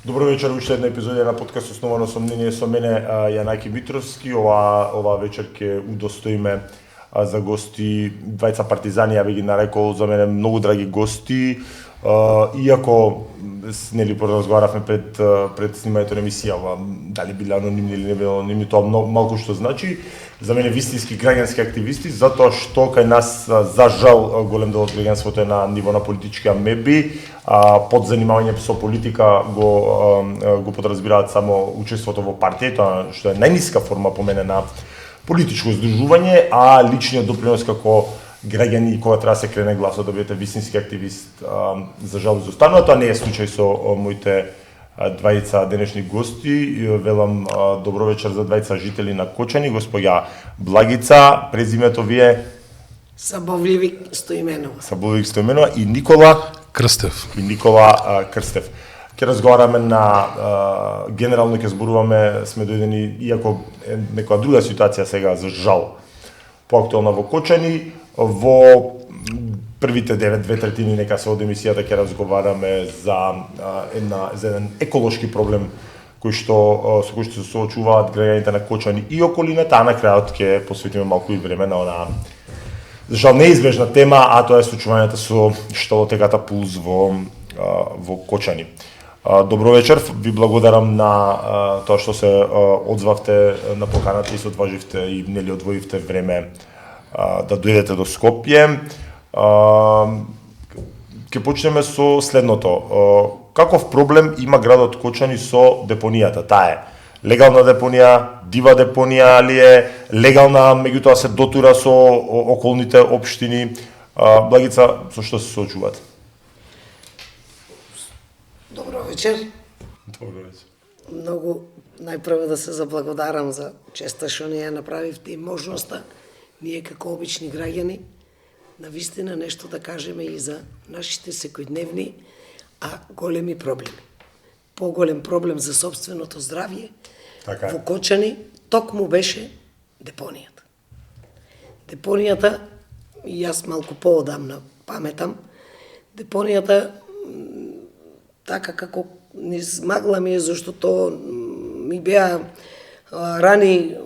Добро вечер, уште една епизодија на подкаст Основано сомнение со мене Јанаки Митровски. Ова вечер ќе удостоиме за гости двајца партизани, ја би ги нарекол за мене многу драги гости. Иако нели поразговаравме пред снимањето на емисија, дали биле анонимни или не биле анонимни, тоа малку што значи. За мене вистински граѓански активисти, затоа што кај нас за жал голем дел од граѓанството е на ниво на политички амеби, под занимавање со политика го подразбираат само учеството во партија, тоа што е најниска форма по мене на политичко здружување, а личниот допринос како граѓани кога треба се крене гласот да бидете вистински активист, за жал изостанува. Тоа не е случај со моите двајца денешни гости. Велам добро вечер за двајца жители на Кочани, господја Благица, презимето ви е Сабовливик Стоименова. Сабовливик Стоименова и Никола Крстев. Крстев. Ќе разговараме генерално ќе зборуваме, сме дојдени, иако е некоја друга ситуација сега за жал поактуелна во Кочани, во првите 2/3 нека се од емисијата ќе разговараме за еден еколошки проблем со кој што се соочуваат граѓаните на Кочани и околината, а на крајот ќе посветиме малку и време на онаа за жал неизбежна тема, а тоа е случувањето со штолотеката Пулс во Кочани. Добро вечер, ви благодарам на тоа што се одзвавте на поканата и се одваживте и нели одвоивте време да дојдете до Скопје. Ќе почнеме со следното. Каков проблем има градот Кочани со депонијата? Таа е легална депонија, дива депонија ли е, легална, меѓутоа се дотура со околните општини. Благица, со што се соочувате? Добро вечер. Добро вечер. Многу најпрво да се заблагодарам за честа што ни ја направивте и можноста ние како обични граѓани на вистина нешто да кажеме и за нашите секојдневни, а големи проблеми. Поголем проблем за собственото здравје во Кочани токму беше депонијата. Депонијата, и јас малку поодамна паметам, депонијата така како не смагла ми е, зашто тоа ми беа рани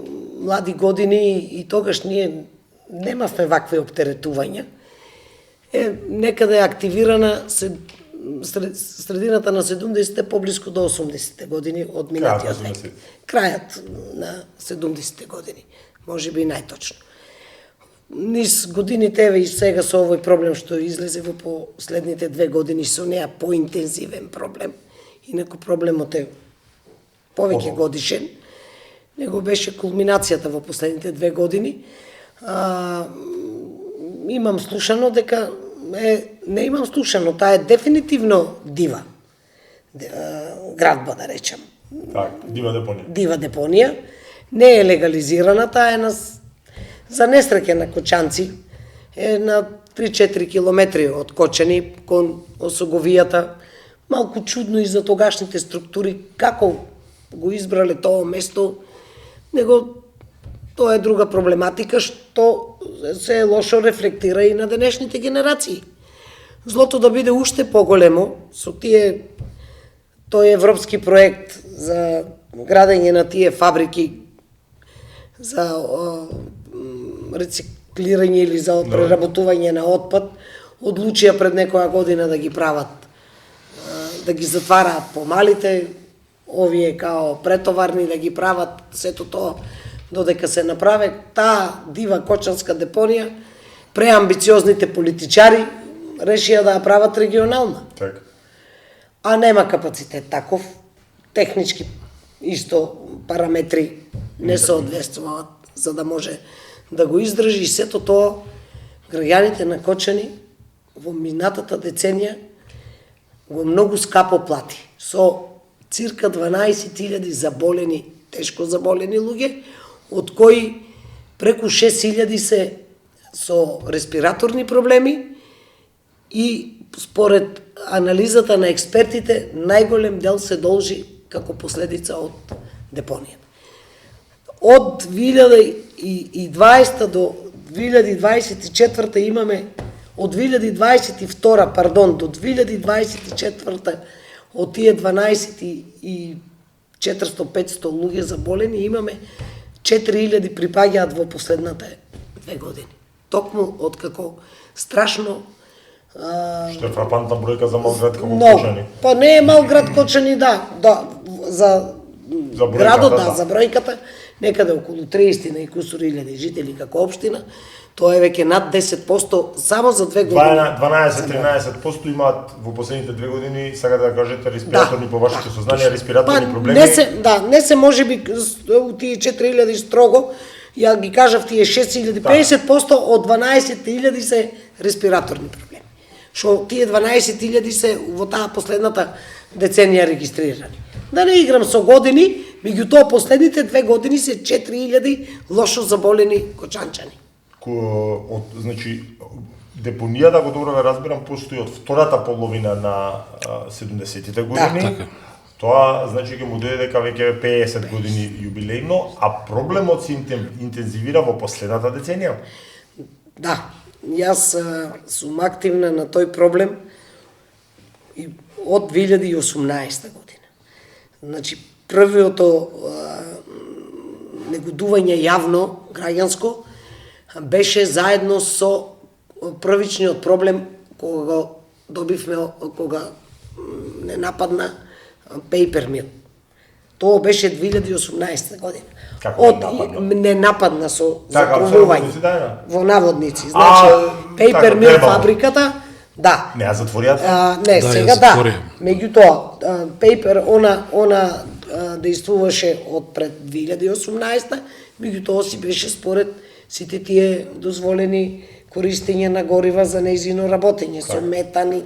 млади години и тогаш ние немавме вакви оптеретувања. Некаде активирана средината на 70-те, поблиску до 80-те години од минатиот век. Крајот на 70-те години, може би најточно. Низ годините и сега со овој проблем што излезе во последните 2 години со неа поинтензивен проблем, инаку проблемот е повеќе годишен, него беше кулминацијата во последните 2 години. Имам слушано дека не имам слушано, таа е дефинитивно дива градба, да речам. Дива депонија. Дива депонија, не е легализирана, таа е за несреќа на кочанци, е на 3-4 километри од Кочани кон Осоговијата. Малку чудно и за тогашните структури како го избрале тоа место, него тоа е друга проблематика што се лошо рефлектира и на денешните генерации. Злото да биде уште поголемо со тој европски проект за градење на тие фабрики за рециклирање или за преработување на отпад, одлучија пред некоја година да ги прават, да ги затвараат помалите, овие као претоварни да ги прават, сето тоа додека се направи таа дива кочанска депонија, преамбициозните политичари решија да ја прават регионална. Так. А нема капацитет таков, технички исто параметри не соодветствуваат за да може да го издржи и сето тоа граѓаните на Кочани во минатата деценија го многу скапо плати, со цирка 12.000 заболени, тешко заболени луѓе, од кои преку 6.000 се со респираторни проблеми и според анализата на експертите најголем дел се должи како последица од депонијата. Од 2020 до 2024 имаме од 2022, до 2024 од тие 12.400-500 луѓе заболени, имаме 4.000 припаѓаат во последните 2 години. Токму откако страшно Што е фрапантна бројка за мал град како много. Кочани. Па не е мал град Кочани, да, за За бројката, градот, да, да. за бројката, некаде околу 30 и кусур илјади жители како општина, тоа е веќе над 10% само за 2 години. 12-13% имаат во последните 2 години, сега да кажете, респираторни по вашите сознанија, респираторни проблеми. Не се можеби у тие 4.000 строго, ја ги кажав тие 6.000, 50% од 12.000 се респираторни проблеми. Што тие 12.000 се во таа последната деценија регистрирани. Да не играм со години, меѓутоа последните 2 години се 4.000 лошо заболени кочанчани. Значи, депонијата, ако добро ве разбирам, постои од втората половина на 70-тите години. Да, Тоа значи ќе му дојде дека веќе 50 години јубилејно, а проблемот се интензивира во последната деценија. Да, јас сум активна на тој проблем и од 2018 година. Значи, првото негодување јавно, граѓанско, беше заедно со првичниот проблем кога го добивме, кога не нападна Paper Mill. Тоа беше 2018 година. Како не нападна со Така, затрувување во наводници. Значи, Paper така, Mill фабриката, да. Не ја затворија? Не, Да, сега ја да. затворија. Меѓутоа, Paper, она действуваше од пред 2018, меѓутоа си беше според сите тие дозволени користење на горива за нејзино работење, со метани,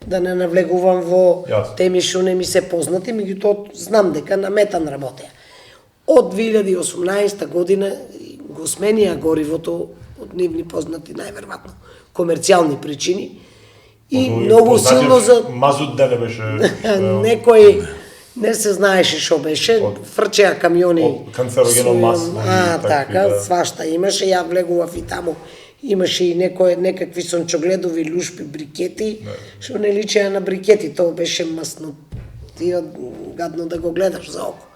да не навлегувам во теми што не ми се познати, меѓутоа знам дека на метан работеа. Од 2018 година го сменија горивото од нивни познати најверојатно комерцијални причини и многу силно за мазут да не беше некој не се знаеше што беше, фрчеа камиони канцерогено масло. Така, свашта имаше, ја влегував и таму. Имаше и некакви сончогледови лушпи брикети, што не личеа на брикети, тоа беше масно. Тие гадно да го гледаш за око.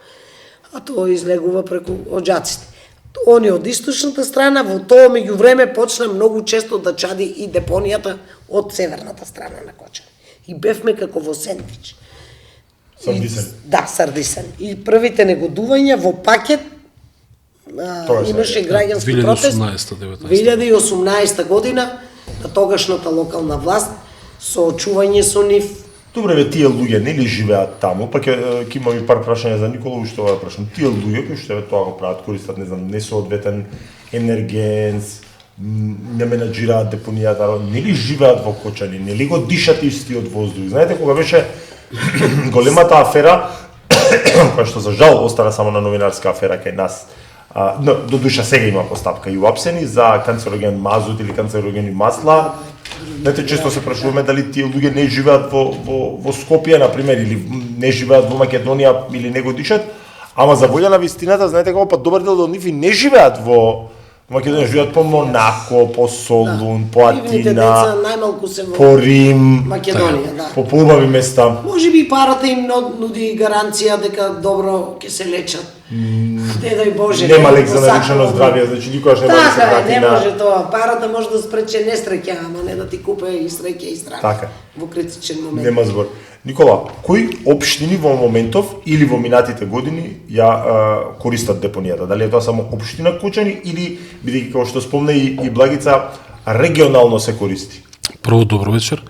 А тоа излегува преку оџаците. Они од источната страна, во тоа меѓувреме почна многу често да чади и депонијата од северната страна на Кочани. И бевме како во сендвич. Сардисен. Да, сардисен. И првите негодувања во пакет имаше граѓански протест 2018 година на тогашната локална власт со очување со нив. Добре, бе, тие луѓе нели живеат таму, па ќе имам и пар прашања за Никола, уште ова прашам. Тие луѓе кои што тоа го прават, користат, не знам, несоодветен енергенс, не менаџираат депонијата, нели живеат во Кочани, нели го дишат истиот воздух. Знаете кога беше големата афера, која што за жал остана само на новинарска афера кај нас, до душа сега има постапка и уапсени за канцероген мазут или канцерогени масла. Знаете, често се прашуваме дали тие луѓе не живеат во Скопје, например, или не живеат во Македонија, или не го дишат, ама за волја на вистината, знаете како, па добар дел од нив и не живеат во Македонија, живеат по Монако, по Солун, по Атина, по Рим, Македонија, по поубави места. Може би парата им нуди гаранција дека добро ќе се лечат. Не дај Боже. Нема лек за нарушено здравје, значи никогаш не може да се врати не на... може тоа. Парата може да спрече несреќа, ама не да ти купе и среќа и здравје. Така. Во критичен момент. Нема збор. Никола, кои општини во моментов или во минатите години ја користат депонијата? Дали е тоа само општина Кочани или, бидејќи како што спомна и Благица, регионално се користи? Прво, добро вечер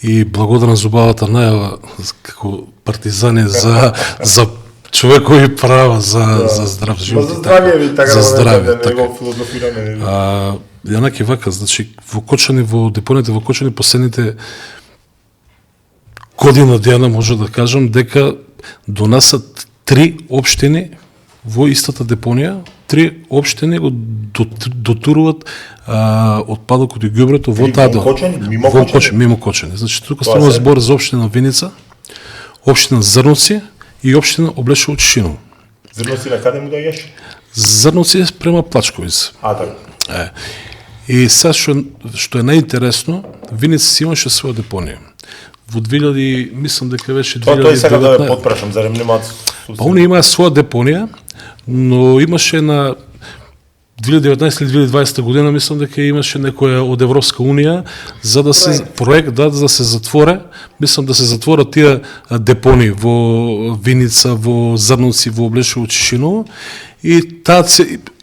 и благодарам за убавата најава како партизани за човекови права, за здрав живот. За здравје ви, така за здравје, да не го филозофираме. Јанаки вака, значи, во Кочани, во депонијата во Кочани, последните година дејана може да кажам дека донесат 3 општини во истата депонија, 3 општини го дотуруват отпадокот и ѓубрето во таа мимо Кочани. Значи, тука станува збор за општина Виница, општина Зрнуци и општина Облешово Чишиново. Зрнуци на каде му доаѓаш? Зрнуци е према Плачковица. Така. И сега што е најинтересно, Виница си имаше своја депонија. во 2000, мислам дека беше Тој сега да ве 2019. потпрашам, зарем немаат Па они имаа своја депонија, но имаше на 2019 или 2020 година, мислам дека имаше некоја од Европска унија за да се проект за да се затворе, мислам да се затворат тие депони во Виница, во Зрновци, во Облешово, Чешиново и таа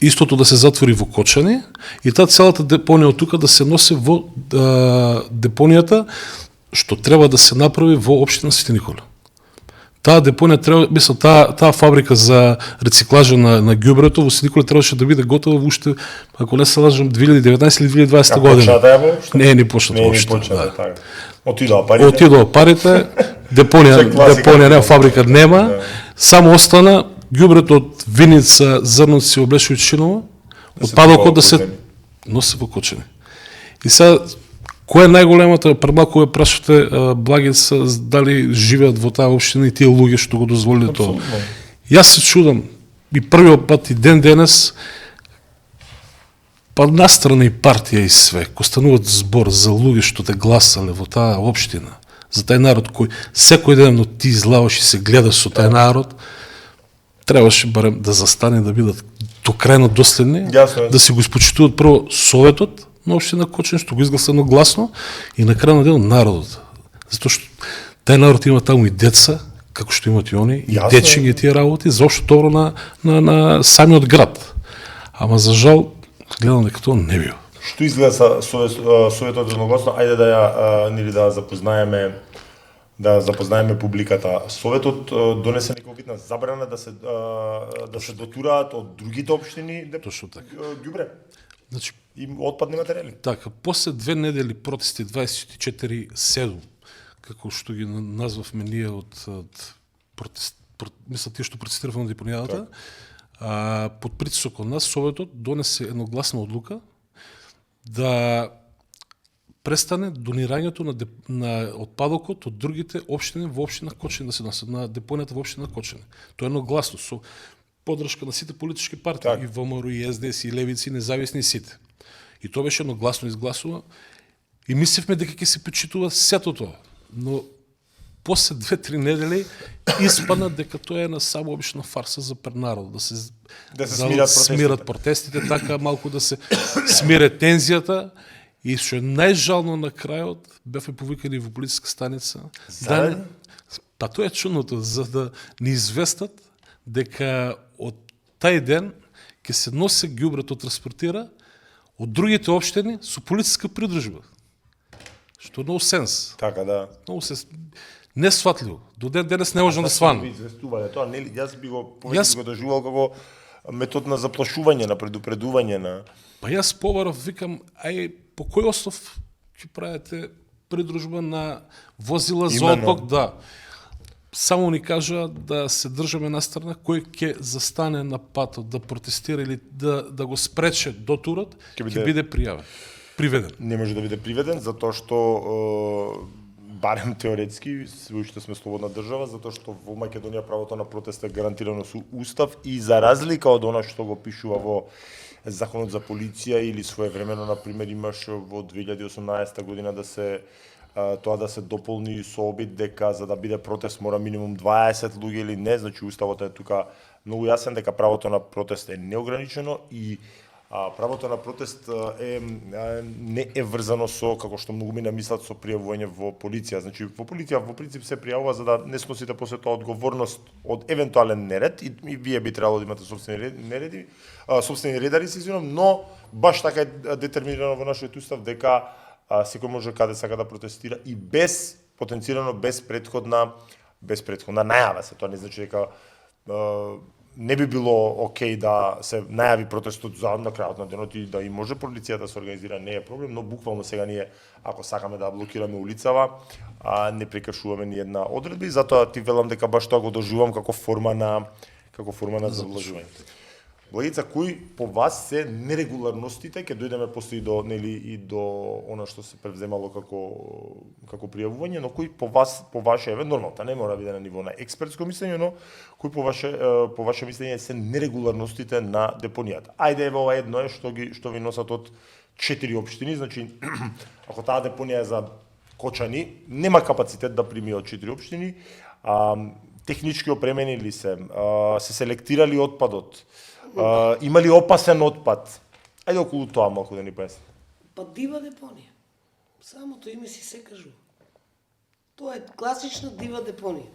истото да се затвори во Кочани и таа целата депонија од тука да се носи во депонијата што треба да се направи во општина Свети Никола. Таа депонија треба, мислам, таа фабрика за рециклажа на ѓубрето во Свети Никола требаше да биде готова во уште, ако не се лажам, 2019 или 2020 година. Почната е воопшто? Не почната Не воопшто. почната, така. Отидоа парите. Отидоа парите, депонија нема, фабрика нема, само остана ѓубрето од Виница, Зрновци, Облешово, Чешиново, отпадокот да се носи во Кочани. И сега која е најголемата, премалку ве прашате Благица дали живеат во таа општина и тие луѓе што го дозволиле тоа. Јас се чудам и првиот пат и ден денес па настрана и партија и све, кој стануваат збор за луѓе што те гласале во таа општина, за тај народ кој секој ден ти излаваш и се гледаш со тај народ, требаше барем да застане да бидат до крајно доследни, да се го испочитуваат прво советот на општина Кочани, што го изгласа едногласно, и на крај на ден народот. Затоа што тај народ има таму и деца, како што имат и они, и дечи ги тие работи, заопшто добро на самиот град. Ама за жал, гледам дека тоа не био. Што изгледа советот едногласно? Ајде да запознаеме публиката. Советот донесе некоја битна забрана да се дотураат од другите општини Точно така. ѓубре. Значи, И отпадни материјали. така, после 2 недели протести 24/7, како што ги назвавме ние мисля тие што протестиравме на депонијата, под притисок од нас, Советот донесе едногласна одлука да престане донирањето на отпадокот од другите општини во општина Кочани, да се носат на депонијата во општина Кочани. Тоа е едногласно со поддршка на сите политички партии, и ВМРО, и СДС, и Левици, и независни, и сите. И тоа беше едногласно изгласува и мислевме дека ќе се почитува сето тоа. Но после 2-3 недели испадна дека тоа е на само обична фарса за пред народ, да се смират протестите, така малку да се смире тензијата. И што е најжално на крајот, бевме повикани во полициска станица. Па тоа е чудното, за да ни известат дека од тај ден ќе се носи ѓубрето, транспортира од другите општини со полициска придружба. Што е no sense. Така, да. No sense. Несватливо. До ден денес не можам да сванам. Известувале тоа, нели? Јас би го доживувал како метод на заплашување, на предупредување на. Па јас побарав, викам, по кој основ ќе правите придружба на возила за отпак? Да. Само ни кажа да се држаме настрана, кој ќе застане на патот да протестира или да го спрече дотурот, ќе биде приведен. Не може да биде приведен, затоа што барем теоретски, уште сме слободна држава, затоа што во Македонија правото на протест е гарантирано со устав и за разлика од она што го пишува во Законот за полиција или своевремено, например, имаш во 2018 година тоа да се дополни со обид дека за да биде протест мора минимум 20 луѓе или не, значи уставот е тука многу јасен дека правото на протест е неограничено и правото на протест не е врзано со, како што многу ми намислат, со пријавување во полиција. Значи, во полиција во принцип се пријавува за да не сносите после тоа одговорност од евентуален неред и вие би требало да имате собствени редари, но баш така е детерминирано во нашиот устав дека секој може каде сака да протестира и потенцирано без предходна најава. Тоа не значи дека не би било окей да се најави протестот за на крајот на денот и да и може полицијата да се организира, не е проблем, но буквално сега ние, ако сакаме да блокираме улицава, не прекршуваме ни една одредба и затоа ти велам дека баш тоа го доживувам како форма на заблажување. Благица, кои по вас се нерегуларностите, ќе дојдеме после и до она што се превземало како пријавување, но кои по ваше нормално, не мора да биде на ниво на експертско мислење, но кои по ваше мислење се нерегуларностите на депонијата? Ајде еве ова едно е што ви носат од 4 општини, значи ако таа депонија е за Кочани нема капацитет да прими од 4 општини, технички опремени ли се селектирали отпадот, имали опасен отпад. Ајде околу тоа малку да ни појасни. Па дива депонија. Самото име си се кажува. Тоа е класична дива депонија.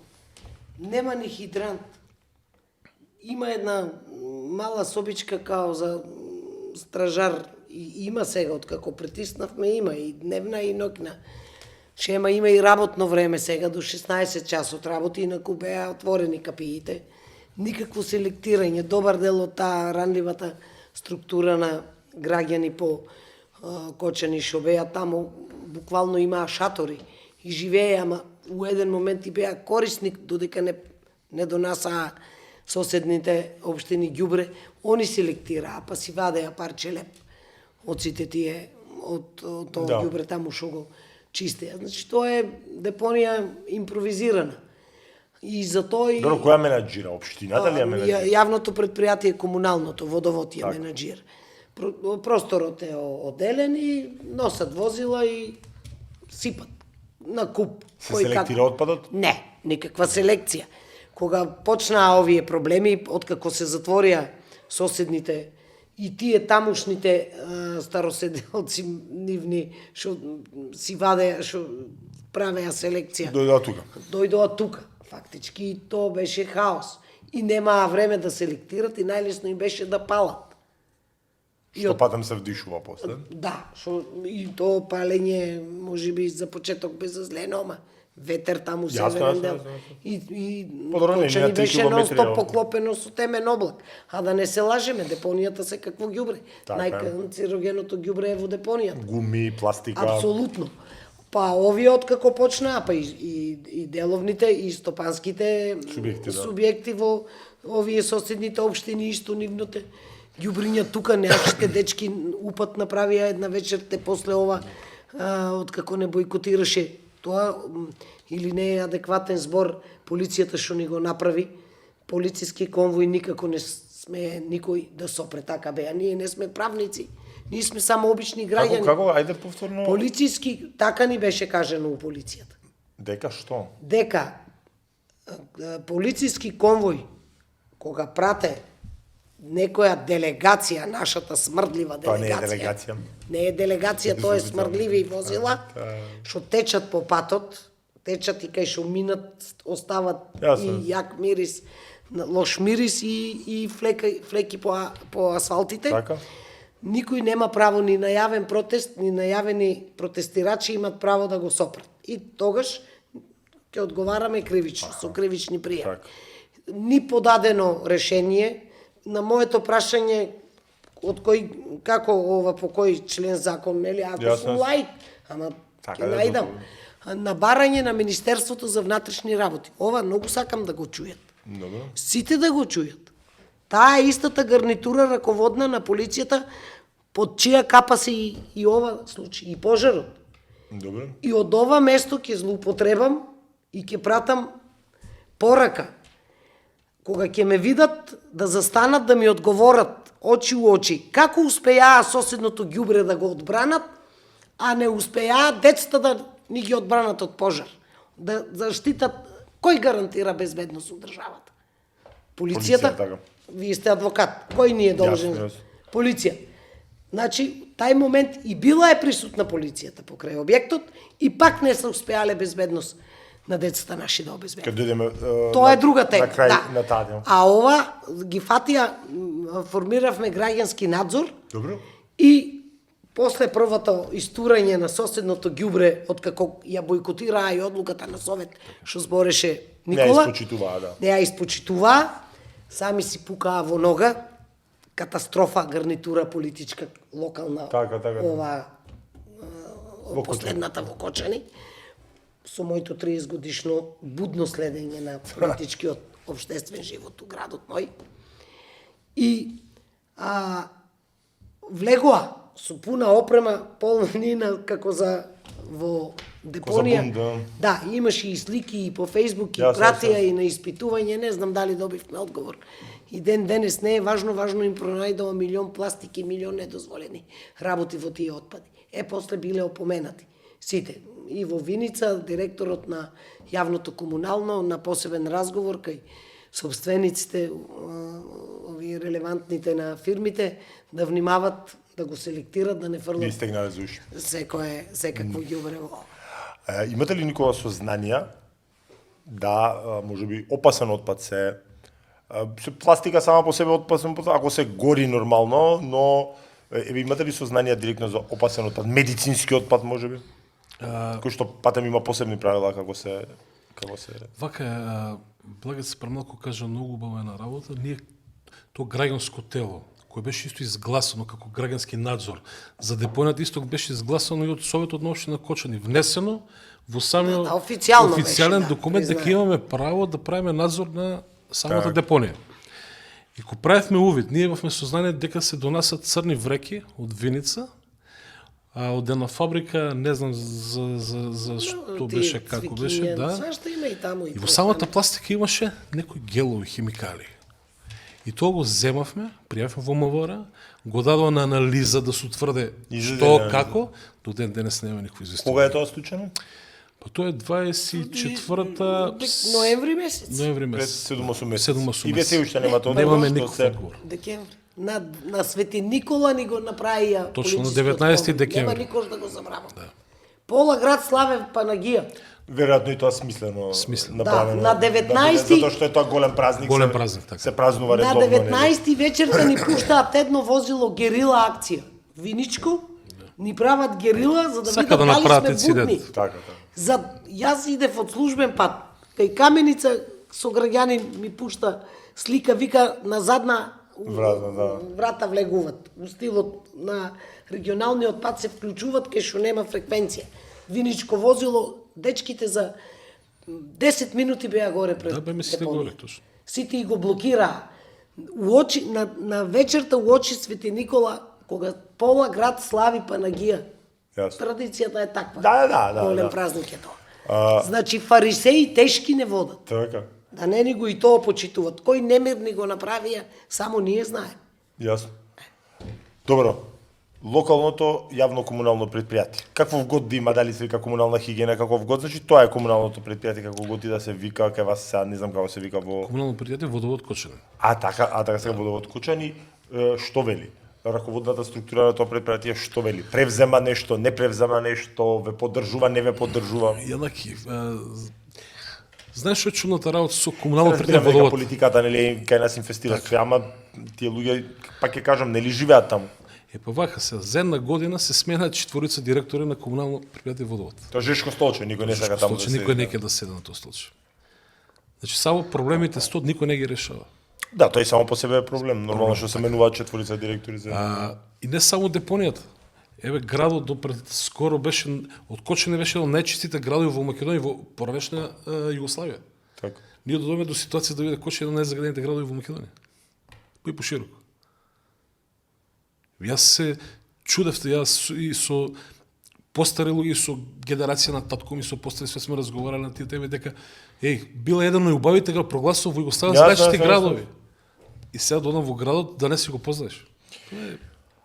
Нема ни хидрант. Има една мала собичка као за стражар. И има сега, откако притиснавме, има и дневна и ноќна. Шема има и работно време сега, до 16 часот работи, инаку беа отворени капиите. Никакво селектирање, добар дел од таа ранливата структура на граѓани по Кочани што беа таму, буквално имаа шатори и живееа, ама у еден момент и беа корисник, додека не донасаа соседните општини ѓубре, они селектираа, па си вадеа парче леп од сите тие, од тоа ѓубре таму што го чистеа. Значи, тоа е депонија импровизирана. И за тоа и... Добро, која менаџира? Општината ли ја менаџира? Јавното предпријатие, комуналното, водовод ја менаџира. Просторот е оделен и носат возила и сипат на куп. Се селектира отпадот? Не, никаква селекција. Кога почнаа овие проблеми, откако се затворија соседните и тие тамушните староседелци нивни што си вадеа, што правеа селекција. Дојдоа тука, фактички, и тоа беше хаос. И немаа време да селектират и најлесно им беше да палат. Што патам се вдишува после? Да, и тоа палење можеби за почеток без злено, ама ветер таму северен дел. И Кочани беше нон-стоп поклопено со темен облак. А да не се лажеме, депонијата се какво ѓубре. Најканцерогеното ѓубре е во депонијата. Гуми, пластика. Апсолутно. Па овие откако почнаа, па и деловните и стопанските субјекти во овие соседните општини исто нивните ѓубриња тука, неачите дечки упат направија една вечерте после ова, откако не бойкотираше тоа, или не е адекватен збор, полицијата што ни го направи, полициски конвој никако не сме никој да сопре, така беа. Ние не сме правници, ние сме само обични граѓани. Како? Ајде повторно. Полициски, така ни беше кажано у полицијата. Дека што? Дека полициски конвој, кога прате некоја делегација, нашата смрдлива делегација. Тоа не е делегација. Не е делегација, тоа е смрдливи возила, што течат по патот, течат и кај што минат, остават и јак мирис, лош мирис и флеки по асфалтите. Така. Никој нема право ни на јавен протест, ни на јавени протестирачи имат право да го сопрат. И тогаш ќе одговараме кривично, со кривични пријави. Ни подадено решение. На моето прашање од како ова по кој член закон, нели, ако сум лаик, ама ќе најдам. На барање на Министерството за внатрешни работи. Ова многу сакам да го чујат. Сите да го чујат. Таа е истата гарнитура раководна на полицијата, под чија капа се и ова случај, и пожарот. Добре. И од ова место ќе злоупотребам и ќе пратам порака. Кога ќе ме видат, да застанат да ми одговорат очи у очи, како успеаа соседното ѓубре да го одбранат, а не успеаа децата да ни ги одбранат од пожар. Да заштитат, кој гарантира безбедност у државата? Полицијата? Вие сте адвокат. Кој ни е должен? Полиција. Значи, тај момент и била е присутна полицијата покрај објектот и пак не се успеале безбедност на децата наши да обезбедат. Тоа е друга тема. Да. А ова ги фатија, формиравме граѓански надзор. Добро. И после првото истурање на соседното ѓубре, откако ја бойкотираа и одлуката на Совет, што збореше Никола. Не ја испочитуваа, сами си пукаа во нога, катастрофа, гарнитура политичка, локална, ова, последната во Кочани, со моето 30 годишно будно следење на политичкиот општествен живот у градот мој. И влегоа со пуна опрема, полнина како за во депонија. Да, имаше и слики и по Фејсбук, и пратија и на испитување, не знам дали добивме одговор. И ден денес не е важно им пронајдоа милион пластики, милион недозволени работи во тие отпади. После биле опоменати. Сите. И во Виница, директорот на јавното комунално, на посебен разговор кај собствениците, овие релевантните на фирмите, да внимават, да го селектират, да не Не фрлат стегнале за уши. секакво ѓубре во. Имате ли никога сознанија да можеби опасен отпад се пластика сама по себе опасен отпад, ако се гори нормално, но имате ли сознанија директно за опасен отпад, медицински отпад можеби? Кој што патем има посебни правила како се Вака, Благец премалку кажа многу убава една работа, ние то граѓанско тело, кој беше исто изгласано како граѓански надзор за депонијата, исто беше изгласано и од Советот на општина Кочани, внесено во самиот официјален документ дека имаме право да правиме надзор на самата депонија. И кога правевме увид, ние имавме сознание дека се донасат црни вреки од Виница, од една фабрика, не знам за што беше, како беше, да. Свашто има и таму. И во самата пластика имаше некои гелови, химикали. И тоа го земавме, пријавивме во МВР, го дадува на анализа да се утврде што, како, до ден денес нема никакво известување. Кога е тоа случајно? Па тоа е 24-та ноември месец. Пред 7-8 месеци. 7-8 И вие се уште немате одговор. Немаме никаков одговор. Декември. На Свети Никола ни го направија Точно на политичкиот 19 повод. декември. Нема никош да го забравам. Пола град славе Панагија. Веројатно и тоа смислено направено. Да, на 19-ти затоа што е тоа голем празник. Голем празник, така. Се празнува На редовно. 19-ти вечерта ни пуштаат едно возило герила акција. Виничко ни прават герила за да Сака видат да направат дали сме будни. инцидент. Така. Јас идев од службен пат. Кај Каменица сограѓанин ми пушта слика, вика на задна врата влегуват. У стилот на регионалниот пат се вклучуват кај што нема фреквенција. Виничко возило, дечките за 10 минути беа горе пред. Да, беме сите горе, точно. Сите и го блокираа. Уочи на вечерта уочи Свети Никола, кога пола град слави Панагија. Јасно. Традицијата е таква. Да. Голем празник е тоа. Значи фарисеи тешки не водат. Така. Да не ни го и тоа почитуват. Кој немир ни го направија, само ние знаеме. Јасно. Добро. Локалното јавно комунално предпријатие. Каков год да има, дали се вика комунална хигиена, каков год, значи тоа е комуналното предпријатие, како год и да се вика, кај вас сега не знам како се вика во Комунално предпријатие Водовод Кочани. така сега Водовод Кочани, што вели? Раководната структура на тоа предпријатие што вели? Превзема нешто, не превзема нешто, ве поддржува, не ве поддржува? Јанаки, знаеш што е чудната работа со комунално Разбирам предпријатие дека Водовод? политиката нели кај нас инвестира све, ама тие луѓе пак ќе кажам нели живеат таму. Па вака се, за една година се сменаат 4 директори на комунално предпријатие Водовод. Тоа Жешко столче, никој не сака таму да Столче, седи. никој не ќе да седе на тој столче. Значи само проблемите никој не ги решава. Да, тој само по себе е проблем. Нормално што се менуваат 4 директори за. И не само депонијата. Еве градот до пред скоро беше од Кочани беше еден од најчистите градови во Македонија во поранешна Југославија. Така. Ние додоме до ситуација да биде Кочани еден од најзаградените градови во Македонија. Па и пошироко. Јас се чудев, јас и со постари луѓе, со генерација на татко ми, со постари све сме разговарали на тие теми дека била еден од најубавите град, прогласува во Југославија за најчисти градови. И сега додам во градот да не си го познаеш.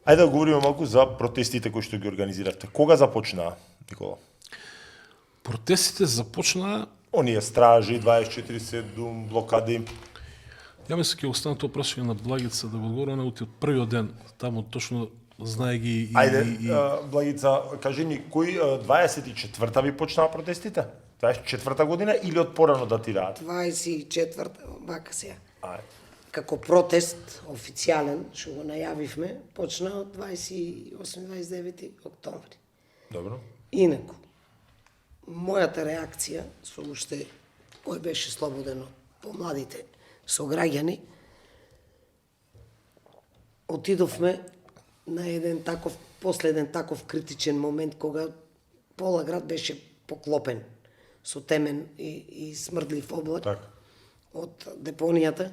Ајде да говориме малку за протестите кои што ги организиравте. Кога започнаа, Никола? Протестите започнаа. Оние стражи, 24/7, блокади. Ја мислам ќе остана тоа прашање на Благица да го одговори, од првиот ден, таму точно знае ги и... Ајде, Благица, кажи ни, кој 24-та ви почнаа протестите? 24-та година или од порано датираат? 24-та, вака сега. Ајде. Како протест официјален, што го најавивме, почна од 28-29 октомври. Добро. Инаку, мојата реакција, со уште кој беше слободен од помладите сограѓани, отидовме на еден таков, последен таков критичен момент, кога пола град беше поклопен со темен и смрдлив облак Така. од депонијата,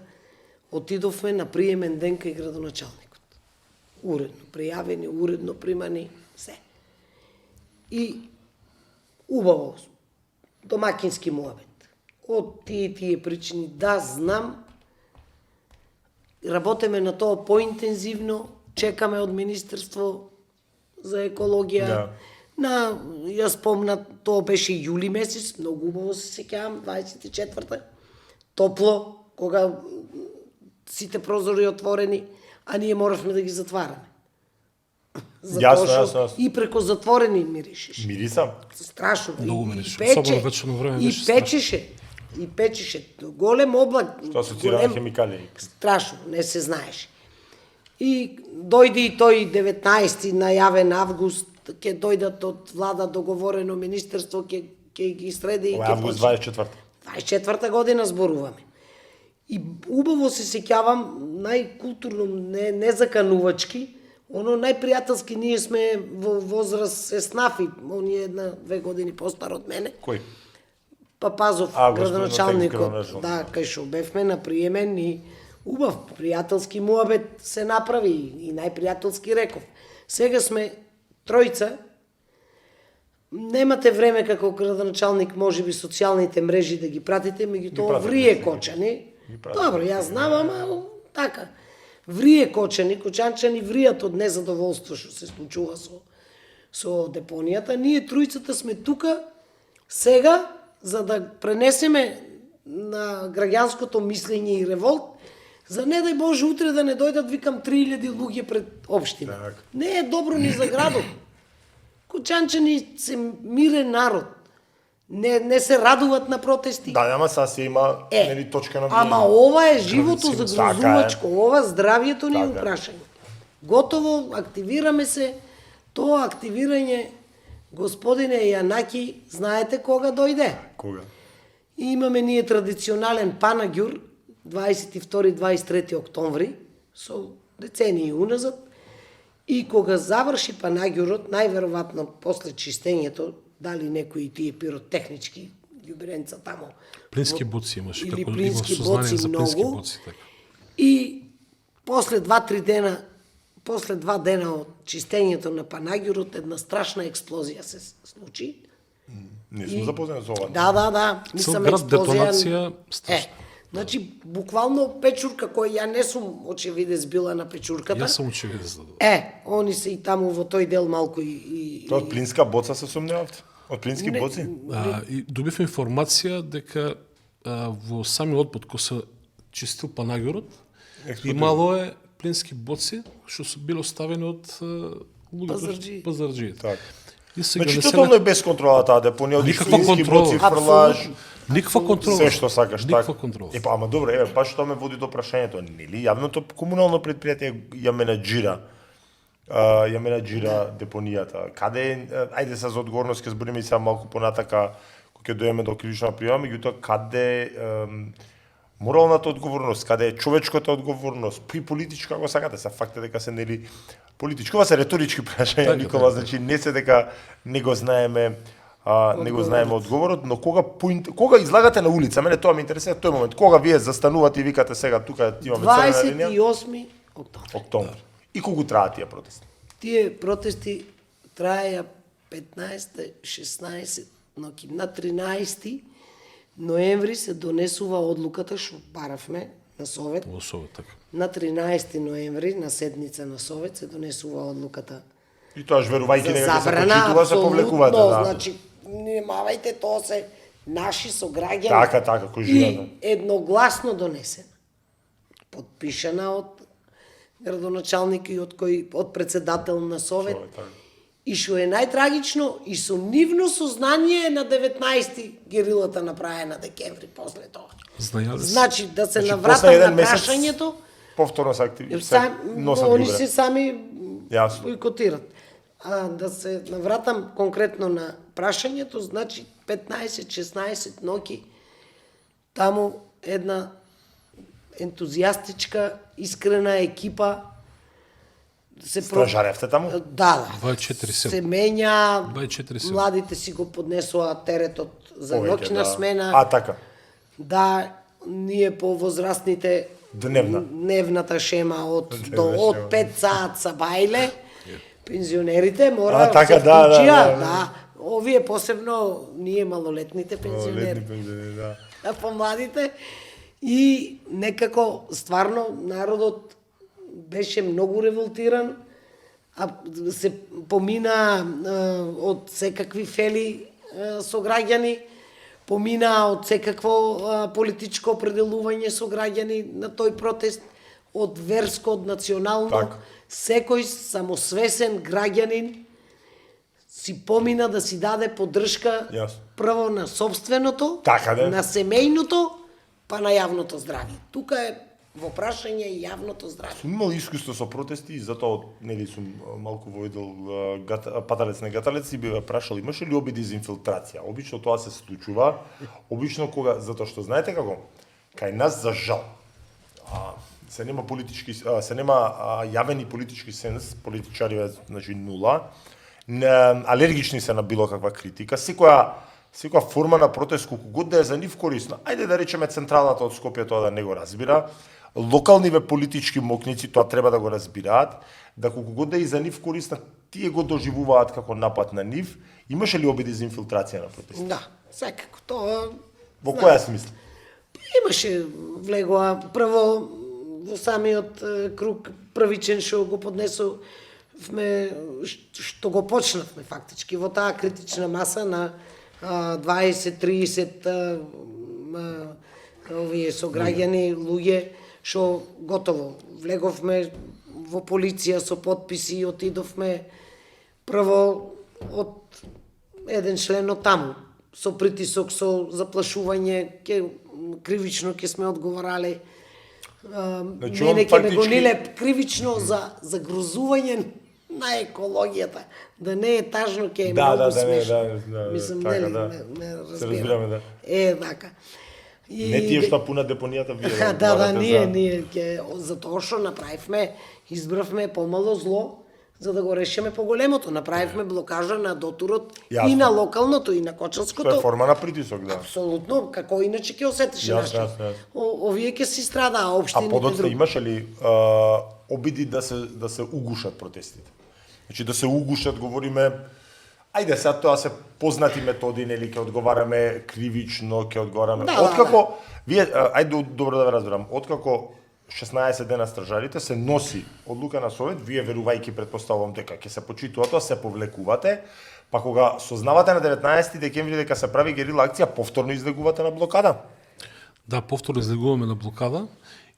отидовме на приемен ден кај градоначалникот. Уредно пријавени, уредно примани, се. И убаво, домакински муабет. Од тие причини, да, знам, работеме на тоа поинтензивно, чекаме од Министерство за екологија Ја спомна, тоа беше јули месец, многу убаво се сеќавам, 24-та. Топло, кога сите прозори отворени, а ние моравме да ги затвараме. Јасно, што јасно. И преко затворени миришеше. Мириса? Страшно. Многу И мирише. пече. Особено вечерно време И беше печеше. И печеше. Голем облак. Што асоцира на хемикалии? Страшно, не се знаеше. И дојде и тој 19 најавен август, ќе дојдат од влада договорено министерство, ќе ги среди и Ова ќе август почне. 24. 24-та година зборуваме. И убаво се сеќавам, најкултурно, не заканувачки, оно најпријателски, ние сме во возраст се снафи, он е 1-2 години постар од мене. Кој? Папазов, Господин градоначалникот, градоначалник. да, кај што бевме на приемен и убав пријателски муабет се направи и најпријателски реков. Сега сме тројца. Немате време како градоначалник, можеби социјалните мрежи да ги пратите, меѓутоа пратите, врие ги Кочани. пратите. Добро, јас знам, ама така. Врие Кочани, кочанчани вријат од незадоволство што се случува со депонијата. Ние тројцата сме тука сега за да пренесеме на граѓанското мислење и револт, за не дај Боже утре да не дојдат, викам, 3000 луѓе пред општина. Так. Не е добро ни за градот. Кочанчани се мирен народ. Не се радуват на протести. Да, ама сега се има нели точка на Ама влијание. ова е живото Така е. загрозувачко, ова здравието ни е Така е. упрашање. Готово, активираме се. Тоа активирање, господине Јанаки, знаете кога дојде? Кога? И имаме ние традиционален панаѓур 22-23 октомври, со децении уназад. И кога заврши панаѓурот, најверојатно после чистењето, дали некои тие пиротехнички љубренца тамо. Плински боци имаше, Или како има плински сознание боци за плински многу. боци. Така. И после 2-3 дена, после 2 дена од чистењето на панаѓурот, една страшна експлозија се случи. Не сум запознат со ова. Да. Цел Мислам град експлозија. детонација страшна. Значи, буквално печурка која ја не сум очевидец била на печурката. Јас сум очевидец за тоа. Они се и таму во тој дел малку и Тоа од плинска боца се сумневавте? Од плински Не, боци? И добив информација дека во самиот отпад кој се чистил панаѓурот, Експлодира. имало е плински боци што се било ставени од Пазарџии. пазарџиите. Така. И сега Значи, не се тотално е без контрола таа депонија, од Никаква плински контрола. боци фрлаш, Никаква контрола. се што сакаш, така. Никаква контрола. Ама добро, баш тоа ме води до прашањето, нели јавното комунално предпријатие ја менаџира депонијата. Каде ајде се за одговорност ќе збориме и сега малку понатака кога ќе дојдеме до кривична пријава, меѓутоа каде моралната одговорност, каде е човечката одговорност, и политичка, ако сакате, се факт е дека се нели политичко, ова се реторички прашања, Така, Никола, значи не се дека не го знаеме одговорот, но кога излагате на улица, мене тоа ме интересира тој момент, кога вие застанувате и викате сега тука имаме црвена линија, 28 октомври. октомври. И колку траат тие протести? Тие протести траеја 15-16 ноќи. На 13 ноември се донесува одлуката што баравме на Совет. Во Совет, така. На 13 ноември, на седница на Совет, се донесува одлуката И тоа верувајќи за дека ќе се забрана, почитува, се повлекувате, апсолутно, да. значи, немавајте, тоа се наши сограѓани. Така, кој живеат. И едногласно донесена. Подпишана од градоначалник и од председател на Совет. Совет, така. И што е најтрагично, и со нивно сознание на 19 герилата направена декември после тоа. Знаеле се. Значи, да се Значи, навратам после еден на месец прашањето, Повторно се активи, се сам, носат они љубре. се сами Јасно. бойкотират. А да се навратам конкретно на прашањето, значи 15-16 ноќи таму една ентузијастичка, искрена екипа се Стражаревте таму? Да. 24/7. Се менја, 24/7. младите си го поднесоа теретот за Повеќе, ноќна да. смена. Така. Да, ние по возрастните дневната шема од Дневна до од шема. 5 саат са бајле. Пензионерите мора така, се да, вклучија, да. Овие посебно ние малолетните пензионери. Да. А помладите и некако стварно народот беше многу револтиран. се помина од секакви фели со граѓани, помина од секакво политичко определување со граѓани на тој протест, од верско, од национално, Так. секој самосвесен граѓанин си помина да си даде поддршка Јасно. прво на собственото, Така да. на семејното, па на јавното здравје. Тука е во прашање јавното здравје. Сум имал искуство со протести и затоа нели сум малку војдел паталец на гаталец и би ве прашал имаше ли обиди за инфилтрација? Обично тоа се случува, обично кога затоа што знаете како кај нас за жал се нема политички се нема јавен и политички сенс, политичари значи нула. Алергични се на било каква критика. Секоја форма на протест колку год да е за нив корисна. Ајде да речеме централната од Скопје тоа да не го разбира. Локалниве политички мокници тоа треба да го разбираат, да колку год да е и за нив корисна, тие го доживуваат како напад на нив. Имаше ли обиди за инфилтрација на протест? Да, секако тоа. Во која смисла? Имаше влегоа прво во самиот круг првичен што го поднесовме, што го почнавме фактички во таа критична маса на 20-30 овие сограѓани, луѓе, што готово влеговме во полиција со потписи и отидовме прво од еден член од таму, со притисок, со заплашување, кривично ќе сме одговарале. Мене ќе ме гониле кривично за загрозување на екологијата. Да не е тажно, ќе е многу смешно. Мислам, нели, не разбираме. Да. Така. Не тие што пуна депонијата вие. Да, ние ќе затоа што направивме, избравме помало зло, за да го решиме поголемото. Направивме блокажа на дотурот и на локалното, и на Кочанското. Тоа е форма на притисок, да. Апсолутно, како иначе ќе осетиш Јасно. Овие ќе си страдаа општините. А подоцна имаше ли обиди да се угушат протестите? Значи да се угушат, говориме, ајде сега тоа се познати методи, нели ќе одговараме кривично, ќе одговараме. Откако вие ајде добро да ве разберам, откако 16 дена стражарите се носи одлука на Совет, вие верувајќи претпоставувам дека ќе се почитува тоа, се повлекувате, па кога сознавате на 19 декември дека се прави герила акција, повторно излегувате на блокада. Да, повторно излегуваме на блокада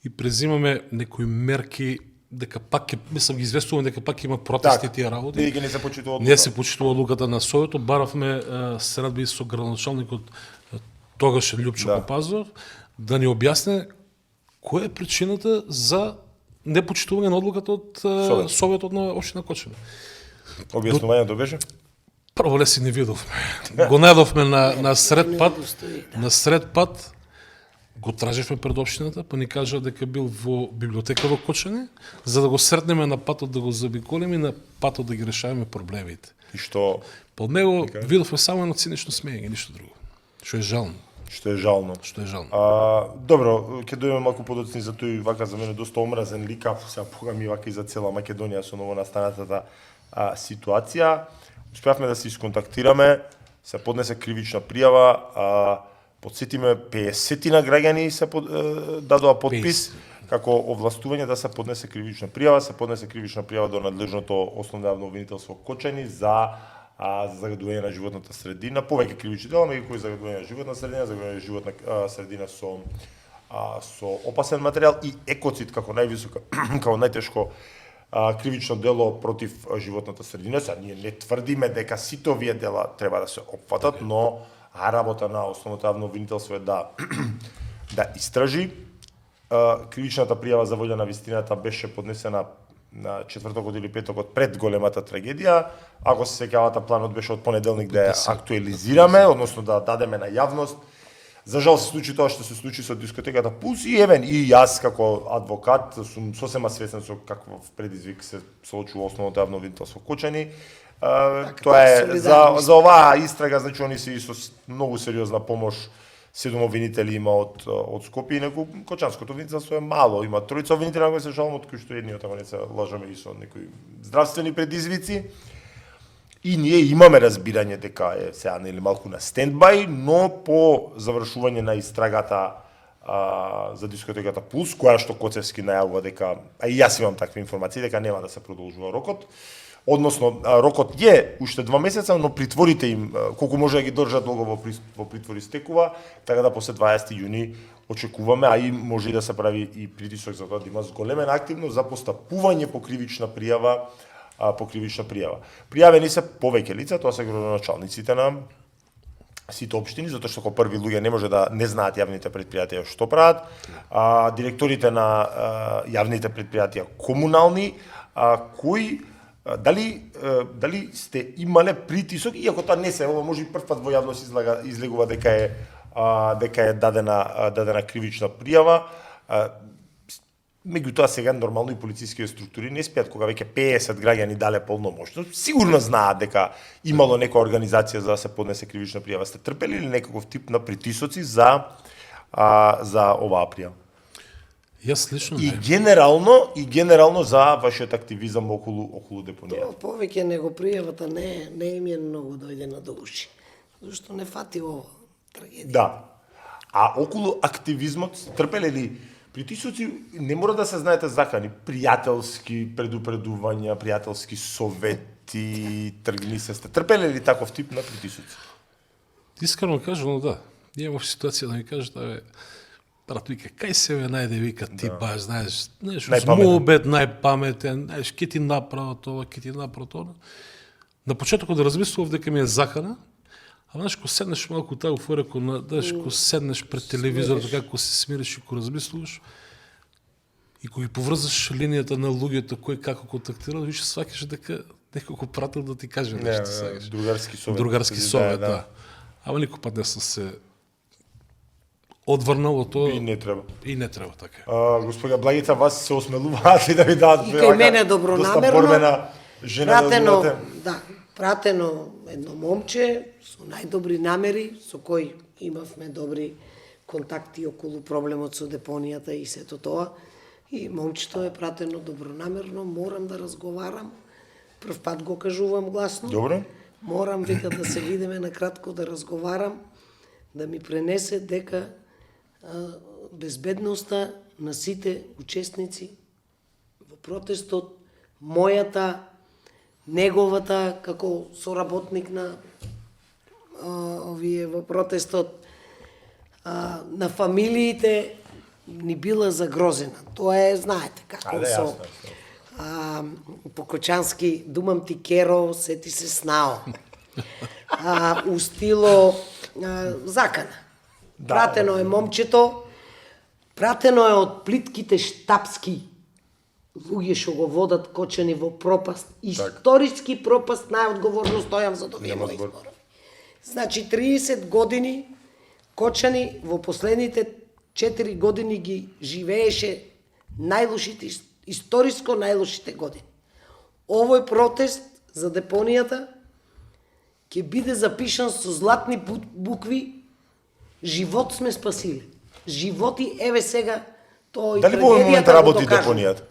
и презимаме некои мерки дека пак мислам ги известуваме дека пак има протести тие работи. Дека не се почитува одлука. Не се почитува одлуката на Советот, баравме средби со градоначалникот тогаш Лјупчо Попазов да ни објасне која е причината за непочитување на одлуката од Советот на општина Кочани. Објаснувањето беше? Прво леси не видовме. Го најдовме на сред пат, го тражевме пред општината, па ни кажа дека бил во библиотека во Кочани, за да го сретнеме на патот да го забиколиме и на патот да ги решаваме проблемите. И што? Под него видовме само едно цинично смеење, ништо друго. Што е жално. Добро, ќе дојдеме малку подоцни за тој вака за мене доста омразен ликав, сега погами вака и за цела Македонија со новонастанатата ситуација. Успеавме да се исконтактираме, се поднесе кривична пријава, подсетиме 50 на граѓани се дадоа подпис како овластување да се поднесе кривична пријава, до надлежното основно јавно обвинителство Кочани за загадување на животната средина, повеќе кривични дела, меѓу кои загадување на животна средина, загадување на животна средина со опасен материјал и екоцид како највисока, како најтешко кривично дело против животната средина. Сега ние не тврдиме дека сите овие дела треба да се опфатат, но работа на основното јавно обвинителство е да истражи. Кривичната пријава за волја на вистината беше поднесена на четвртокот или петокот пред големата трагедија. Ако се сеќавате, планот беше од понеделник да ја актуализираме, односно да дадеме на јавност. За жал се случи тоа што се случи со дискотеката Пулс и и јас како адвокат сум сосема свесен со каков предизвик се соочува основното јавно обвинителство Кочани. Тоа е за оваа истрага, значи они се и со многу сериозна помош 7 обвинители има од Скопје и неко Кочанското обвинителство е мало, има 3 обвинители на кои се жалам, од кои што едниот не се лажаме и со некои здравствени предизвици. И ние имаме разбирање дека е сега нели малку на стендбај, но по завршување на истрагата за дискотеката Пулс, која што Коцевски најавува дека, а и јас имам такви информации, дека нема да се продолжува рокот. Односно, рокот е уште 2 месеца, но притворите им, колку може да ги држат долго во притвори стекува, така да после 20 јуни очекуваме, а и може и да се прави и притисок за тоа да има зголемена активност за постапување по кривична пријава, Пријавени се повеќе лица, тоа се градоначалниците на сите општини, затоа што како први луѓе не може да не знаат јавните предпријатија што прават, директорите на јавните предпријатија комунални, кои дали сте имале притисок, иако тоа не се, ова може и прв пат во јавност излегува дека е дадена кривична пријава. Меѓутоа сега нормално и полициските структури не спеат кога веќе 50 граѓани дале полномоќност. Сигурно знаат дека имало нека организација за да се поднесе кривична пријава. Сте трпели ли некаков тип на притисоци за оваа пријава? Јас лично И генерално за вашиот активизам околу депонијата. Тоа повеќе него пријавата не им е многу дојдена до уши. Зашто не фати ова трагедија. Да. А околу активизмот трпеле ли притисоци? Не мора да се знаете закани, пријателски предупредувања, пријателски совети, тргни се сте. Трпеле ли таков тип на притисоци? Искрено кажано, да. Ние во ситуација да ми кажат, брат, вика, кај се најде, вика, ти баш, знаеш, мобет, најпаметен, знаеш, ке ти направа тоа, ке ти направа тоа. На почетокот да размислував дека ми е закана, а знаеш, ко седнеш малку таа уфора, ко седнеш пред телевизорот, така, ко се смириш и ко размислуваш, и ко ги поврзаш линијата на луѓето, кој како контактира, више сваќаш дека некој го пратил да ти каже нешто, сакаш. Другарски совет, да. Ама никој пат не сум се одврнал од тоа. И не треба. И не треба, така. Господја Благица, вас се осмелуваат ли да ви дадат И кај мене добронамерно, доста борбена жена да пратено едно момче со најдобри намери, со кој имавме добри контакти околу проблемот со депонијата и сето тоа. И момчето е пратено добронамерно, морам да разговарам. Прв пат го кажувам гласно. Добро. Морам, вика, да се видиме на кратко да разговарам, да ми пренесе дека безбедноста на сите учесници во протестот, мојата, неговата како соработник на овие во протестот, на фамилиите ни била загрозена. Тоа е, знаете, како со по-кочански думам ти керо, сети се снао. У стило закана. Пратено е момчето, пратено е од плитките штапски луѓе што го водат Кочани во пропаст, историски пропаст, најодговорно стојам за да видам избор. Значи 30 години Кочани во последните 4 години ги живееше најлошите, историско најлошите години. Овој протест за депонијата ќе биде запишан со златни букви. Живот сме спасили. Животи, еве сега, тоа и трагедијата. Дали во момент работи депонијата?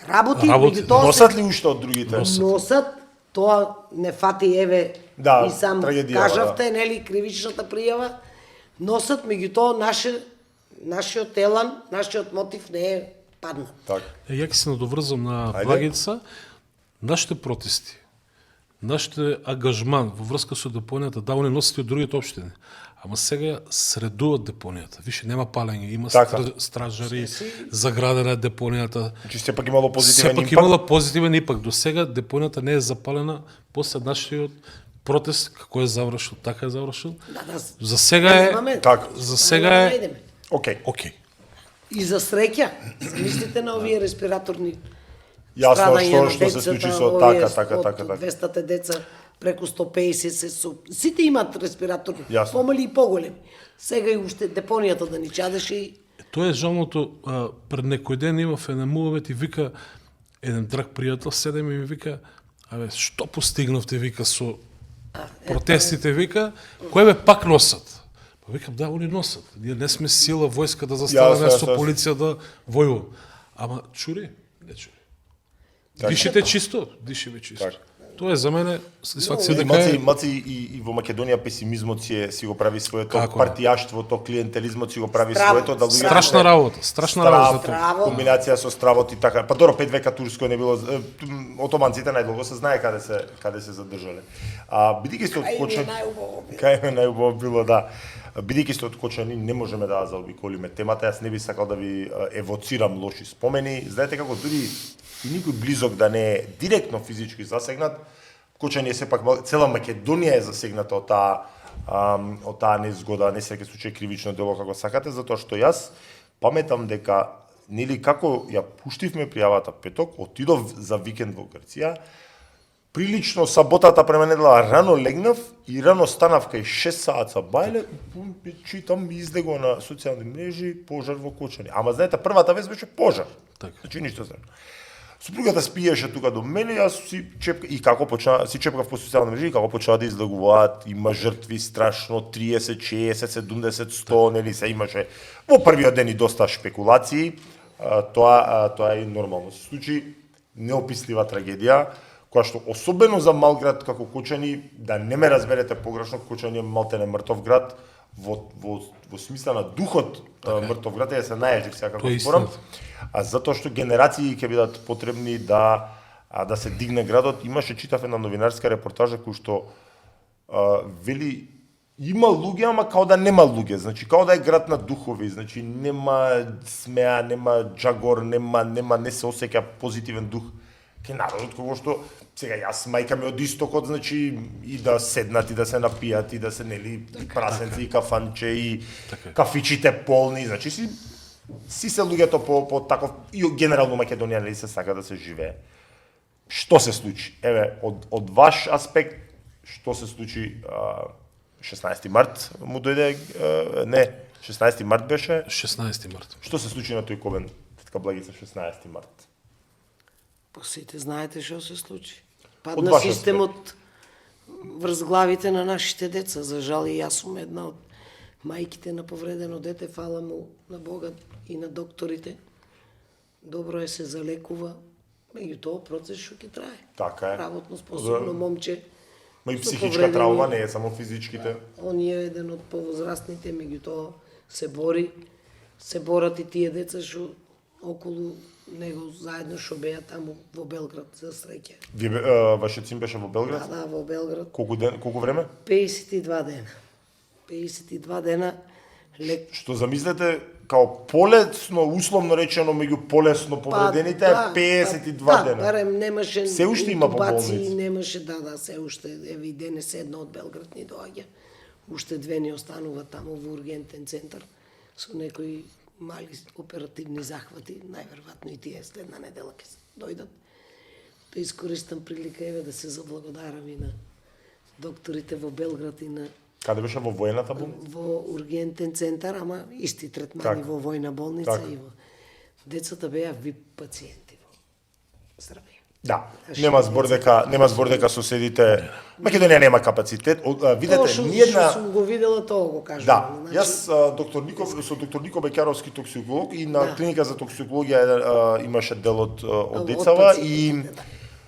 Работи, меѓутоа носат ли уште од другите? Носат, тоа не фати, еве, да, и сам кажавте, нели, кривичната пријава, носат, меѓутоа нашиот елан, нашиот мотив не е паднат. Так. Ја ќе се надоврзам на Благица, нашите протести, нашите ангажман во врска со депонијата, да, они носат и од другите општини. Ама сега средуваат депонијата. Више нема палење, има стражари, заградена е депонијата. Значи сепак имало позитивен импакт. Сепак имало позитивен импакт. До сега депонијата не е запалена после нашиот протест, како е завршил, така е завршил. За сега е за сега е окей. И за среќа, мислите на овие респираторни Јасно што се случи со така. 200 деца преку 150 се сите имаат респиратори, помали и поголеми. Сега и уште депонијата да ни чадеше и тоа е жалното. Пред некој ден имав еден муавет и вика еден драг пријател, седем и ми вика, абе, што постигнавте, вика, со протестите, вика, кој бе пак носат? Па викам, да, они носат. Ние не сме сила, војска да заставаме со полиција да војуваме. Ама чури? Не чури. Дишите чисто? Диши бе чисто. Тоа е за мене, свак се дека Маци и во Македонија песимизмот си го прави своето, Како не? партијаштвото, клиентелизмот си го прави Страв- своето, да луѓето страшна работа, страшна работа за тоа. Страво. комбинација со стравот и така. Па добро, 5 века Турско не било, отоманците најдолго се знае каде се задржале. Бидејќи сте од А и Кочани, најубаво било. кај ме најубаво било, да. Бидејќи сте од Кочани, не можеме да ја заобиколиме темата. Јас не би сакал да ви евоцирам лоши спомени. Знаете како дури и никој близок да не е директно физички засегнат, Кочани е сепак цела Македонија е засегната од таа незгода, не се ќе случи кривично дело како сакате, затоа што јас паметам дека нели како ја пуштивме пријавата петок, отидов за викенд во Грција, прилично саботата према недела рано легнав и рано станав кај 6 саат бајле, читам излего на социјални мрежи пожар во Кочани. Ама знаете, првата вест беше пожар. Така. Значи ништо се. Супругата спиеше тука до мене, јас си чепка и како почна си чепкав по социјални мрежи и како почна да излегуваат, има жртви страшно 30, 60, 70, 100, нели се имаше во првиот ден и доста шпекулации. Тоа е и нормално. Се случи неопислива трагедија, која што особено за мал град како Кочани, да не ме разберете погрешно, Кочани е малтене мртов град, во смисла на духот мртов град е се најежив сега како Тоа е зборам. истината. А затоа што генерации ќе бидат потребни да се дигне градот. Имаше, читав една новинарска репортажа кој што вели има луѓе, ама као да нема луѓе. Значи као да е град на духови, значи нема смеа, нема джагор, не се осеќа позитивен дух кај народот, кога што сега јас мајка ми од истокот, значи и да седнат и да се напијат и да се нели прасенци и кафанче и кафичите полни, значи си се луѓето по таков и генерално Македонија нели се сака да се живее. Што се случи? Еве од ваш аспект што се случи 16 март му дојде 16 март беше. 16 март. Што се случи на тој ковен, тетка Благица, 16 март? Па сите знаете што се случи. Од Падна ваш системот врз главите на нашите деца. За жал и јас сум една од мајките на повредено дете, фала му на Бога и на докторите. Добро е се залекува, меѓутоа процес што ќе трае. Така е. Работно способно момче. Ма и со психичка повредени- травма не е само физичките. Он е еден од повозрастните, меѓутоа се борат и тие деца што околу него заедно што беа таму во Белград, за среќа. Вашиот син беше во Белград? Да, во Белград. Колку време? 52 дена. 52 дена Што замислете као полесно, условно речено, меѓу полесно повредените, 52 дена. барем немаше Се уште има по интубации, болници. немаше, се уште, еве и денес една од Белград ни доаѓа. Уште две ни останува таму во ургентен центар со некои мали оперативни захвати, најверојатно и тие следна недела ќе дојдат. Да искористам прилика еве да се заблагодарам и на докторите во Белград и на Каде беше во воената болница? во ургентен центар, ама исти третмани Така. во војна болница Така. и во децата беа ВИП пациенти во Србија. Да, нема збор дека соседите Македонија нема капацитет. Видете, Тоа што ниедна сум го видела, тоа го кажувам. Да, јас доктор Нико Бекаровски токсиколог и на клиника за токсикологија имаше дел од децава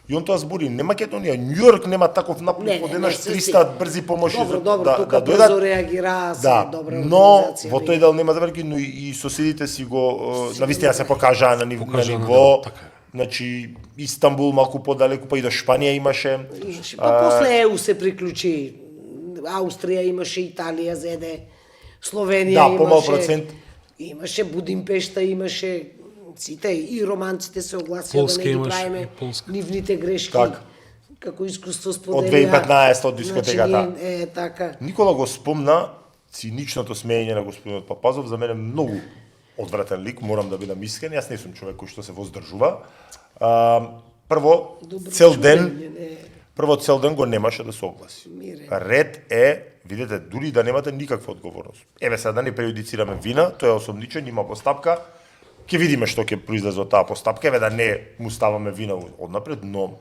и он тоа збори, не Македонија, Њујорк нема таков наплив од еднаш 300 брзи помоши Добро, тука да брзо дојдат. реагираа, се Да, добра но организација. во тој дел нема заврки, но и соседите си го навистина се покажаа на ниво, така е. значи Истанбул малку подалеку, па и до Шпанија имаше. Па после ЕУ се приклучи. Аустрија имаше, Италија зеде, Словенија Да, имаше. помал процент. Имаше Будимпешта, имаше сите и романците се огласија Полска да не ги имаше, правиме Полска. нивните грешки. Така. Како искуство Од споделија. 2015 од дискотеката. Значи, ние, така. Никола го спомна циничното смеење на господинот Папазов, за мене многу одвратен лик, морам да бидам искрен, јас не сум човек кој што се воздржува. Прво, Добро цел ден, чувење, не. прво цел ден го немаше да се огласи. Мирен. Ред е, видите, дури да немате никаква одговорност. Еве сега да не прејудицираме вина, тој е осомничен, има постапка, ќе видиме што ќе произлезе од таа постапка, еве да не му ставаме вина однапред, но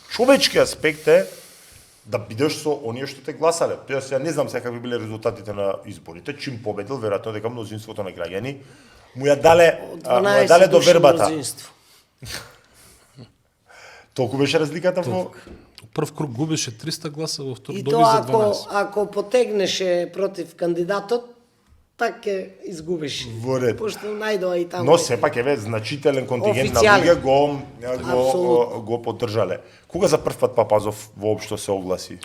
човечки аспект е да бидеш со оние што те гласале. Тоа сега не знам сега какви биле резултатите на изборите, чим победил, веројатно дека мнозинството на граѓани му ја дале до вербата. Мнозинство. Толку беше разликата во прв круг губеше 300 гласа, во втор И доби тоа за 12. ако потегнеше против кандидатот, пак ќе изгубиш. Во ред. Пошто најдоа и таму. Но сепак еве значителен контингент на Официјален. луѓе го поддржале. Кога за прв пат Папазов воопшто се огласи?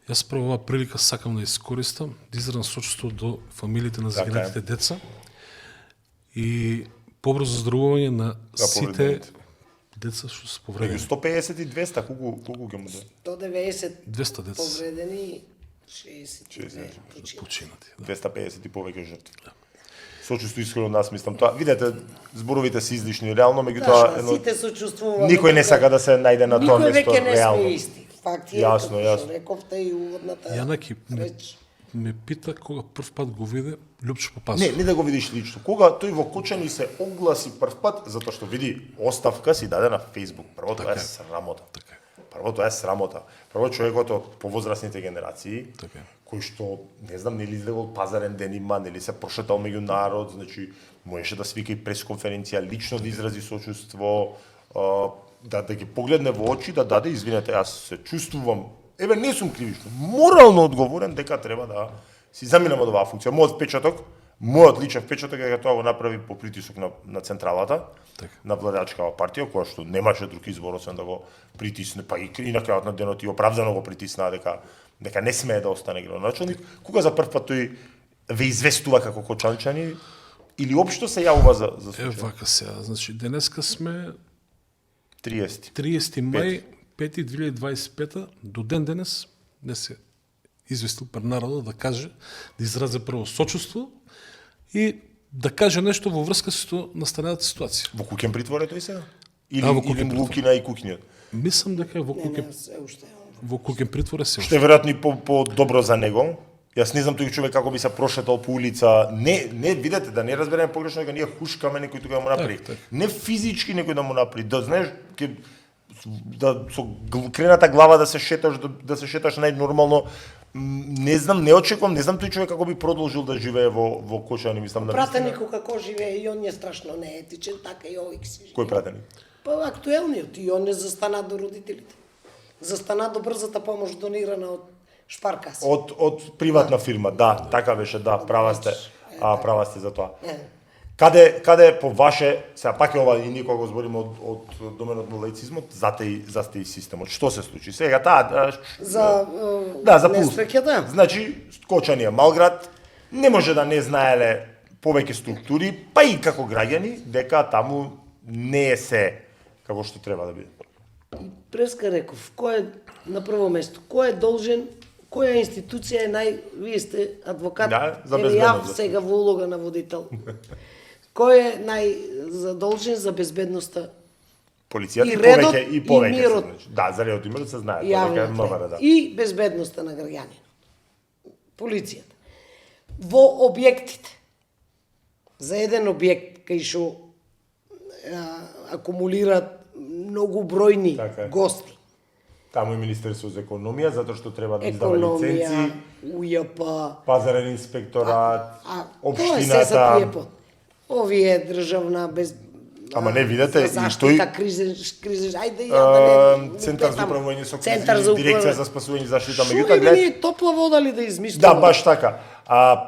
Јас прво оваа прилика сакам да искористам, да изразам сочувство до фамилиите на загинатите деца и побрзо здравување на сите повредените. деца што се Меѓу повредени. 150 и 200, колку ќе му даде? 190 200 деца повредени, 62 починати. починати. Да. 250 и повеќе жртви. Сочувство искрено од нас мислам тоа. Видете, зборовите се излишни реално, меѓутоа Да, сите сочувствуваме. никој не сака да се најде на тоа Никој место веќе не реално. сме исти. Факт е, Јасно, како јасно. што рековте и уводната Јанаки реч. ме пита кога прв пат го виде Лјупчо Папазов. Не да го видиш лично. Кога тој во Кочани се огласи прв пат, затоа што види оставка си даде на Facebook. Прво тоа е срамота. Така е. Прво тоа е срамота. Прво човекот од повозрасните генерации, Така е. кој што, не знам, нели излегол пазарен ден има, нели се прошетал меѓу народ, значи, можеше да свика и пресконференција, лично да изрази сочувство, да ги погледне во очи, да даде, извинете, јас се чувствувам, еве не сум кривично, морално одговорен дека треба да си заминам од оваа функција. Мојот личен впечаток е дека тоа го направи по притисок на централата, Така. на владачкава партија, која што немаше друг избор освен да го притисне, па и на крајот на денот и оправдано го притиснаа дека не смее да остане градоначелник. Кога за прв пат тој ве известува како кочанчани или општо се јавува за случај? Вака сега, значи денеска сме 30. 30 мај 5 2025 до ден денес не се известил пред народот да каже, да изрази прво сочувство и да каже нешто во врска со настаналата ситуација. Во куќен притвор е тој сега? Или, во или куќен притвор. Лукина и кукниот? Мислам дека е во куќен Не, се уште. во куќен притвор е се. Што е веројатно и по добро за него. Јас не знам тој човек како би се прошетал по улица. Не, видете, да не разбереме погрешно дека ние хушкаме некој тука да му направи. Так. Не физички некој да му направи. Да знаеш, да со крената глава да се шеташ најнормално. Не знам, не очекувам, не знам тој човек како би продолжил да живее во Кочани, мислам на Пратеникот како живее и он е страшно неетичен, така и овој си живее. Кој пратеник? Па актуелниот и он не застана до родителите. Застана до брзата помош донирана од Шпаркас. Од приватна фирма, да, така беше, да, права сте за тоа. Е. Каде по ваше, сега пак е ова и ние кога го збориме од доменот на лаицизмот, затеј системот. Што се случи? Сега таа За за пулс. несреќа, да. Значи, Кочани е малград, не може да не знаеле повеќе структури, па и како граѓани, дека таму не е се како што треба да биде. Преска реков, кој е на прво место? Кој е должен, која институција е вие сте адвокат, Да, за или безбедност. јав сега во улога на водител. Кој е најзадолжен за безбедноста Полицијата И и редот, повеќе и се мирот. значи. Да, за редот и мирот се знае, тоа дека е МВР, јавната да. и безбедноста на граѓанин. Полицијата. Во објектите. За еден објект кај што акумулираат многу бројни Така е. гости. Таму и Министерство за економија, затоа што треба да издава Економија, лиценци, УЈП, пазарен инспекторат, тоа е се за општината. приепот. Овие државна без Ама не видете, за и заштита, тој- кризен, ајде ја да не Центар за уплетам. управување со Центар кризи, за дирекција управување. за спасување и заштита, Шо меѓутоа иде ние топла вода ли да измислуваме? Да, баш така.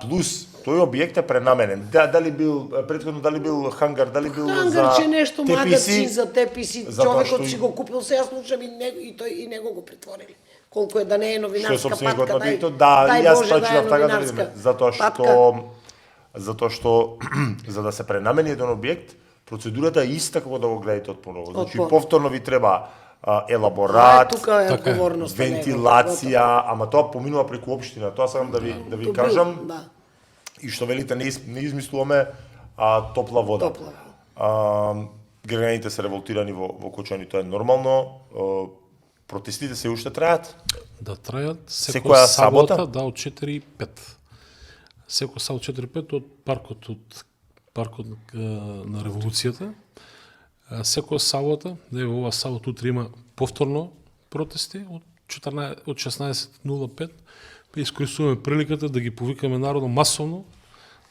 Плюс тој објект е пренаменен. Дали бил претходно дали бил хангар, дали бил Хангарче за нешто, теписи, магацин за теписи, затоа човекот што си и- го купил, сега слушам и тој и него го притворили. Колку е да не е што е новинарска собственикот патка, на дај, објектот, да, дај јас Боже да е прочитав така да новинарска видиме, затоа што за да се пренамени еден објект, процедурата е иста како да го градите од поново. Значи поново. повторно ви треба елаборат, тука е така е. одговорност. на него. вентилација, ама тоа поминува преку општина. Тоа сакам да ви Готово. кажам. Да. И што велите, не измислуваме топла вода. Топла вода. Граѓаните се револтирани во Кочани, тоа е нормално. Протестите се уште траат. Да трајат Секоја сабота? сабота, да, од 4:05. Секој сабота 4:05 од паркот на револуцијата. Секоја сабота, да ова сабота утре има повторно протести од 16:05. Искористуваме приликата да ги повикаме народно масовно,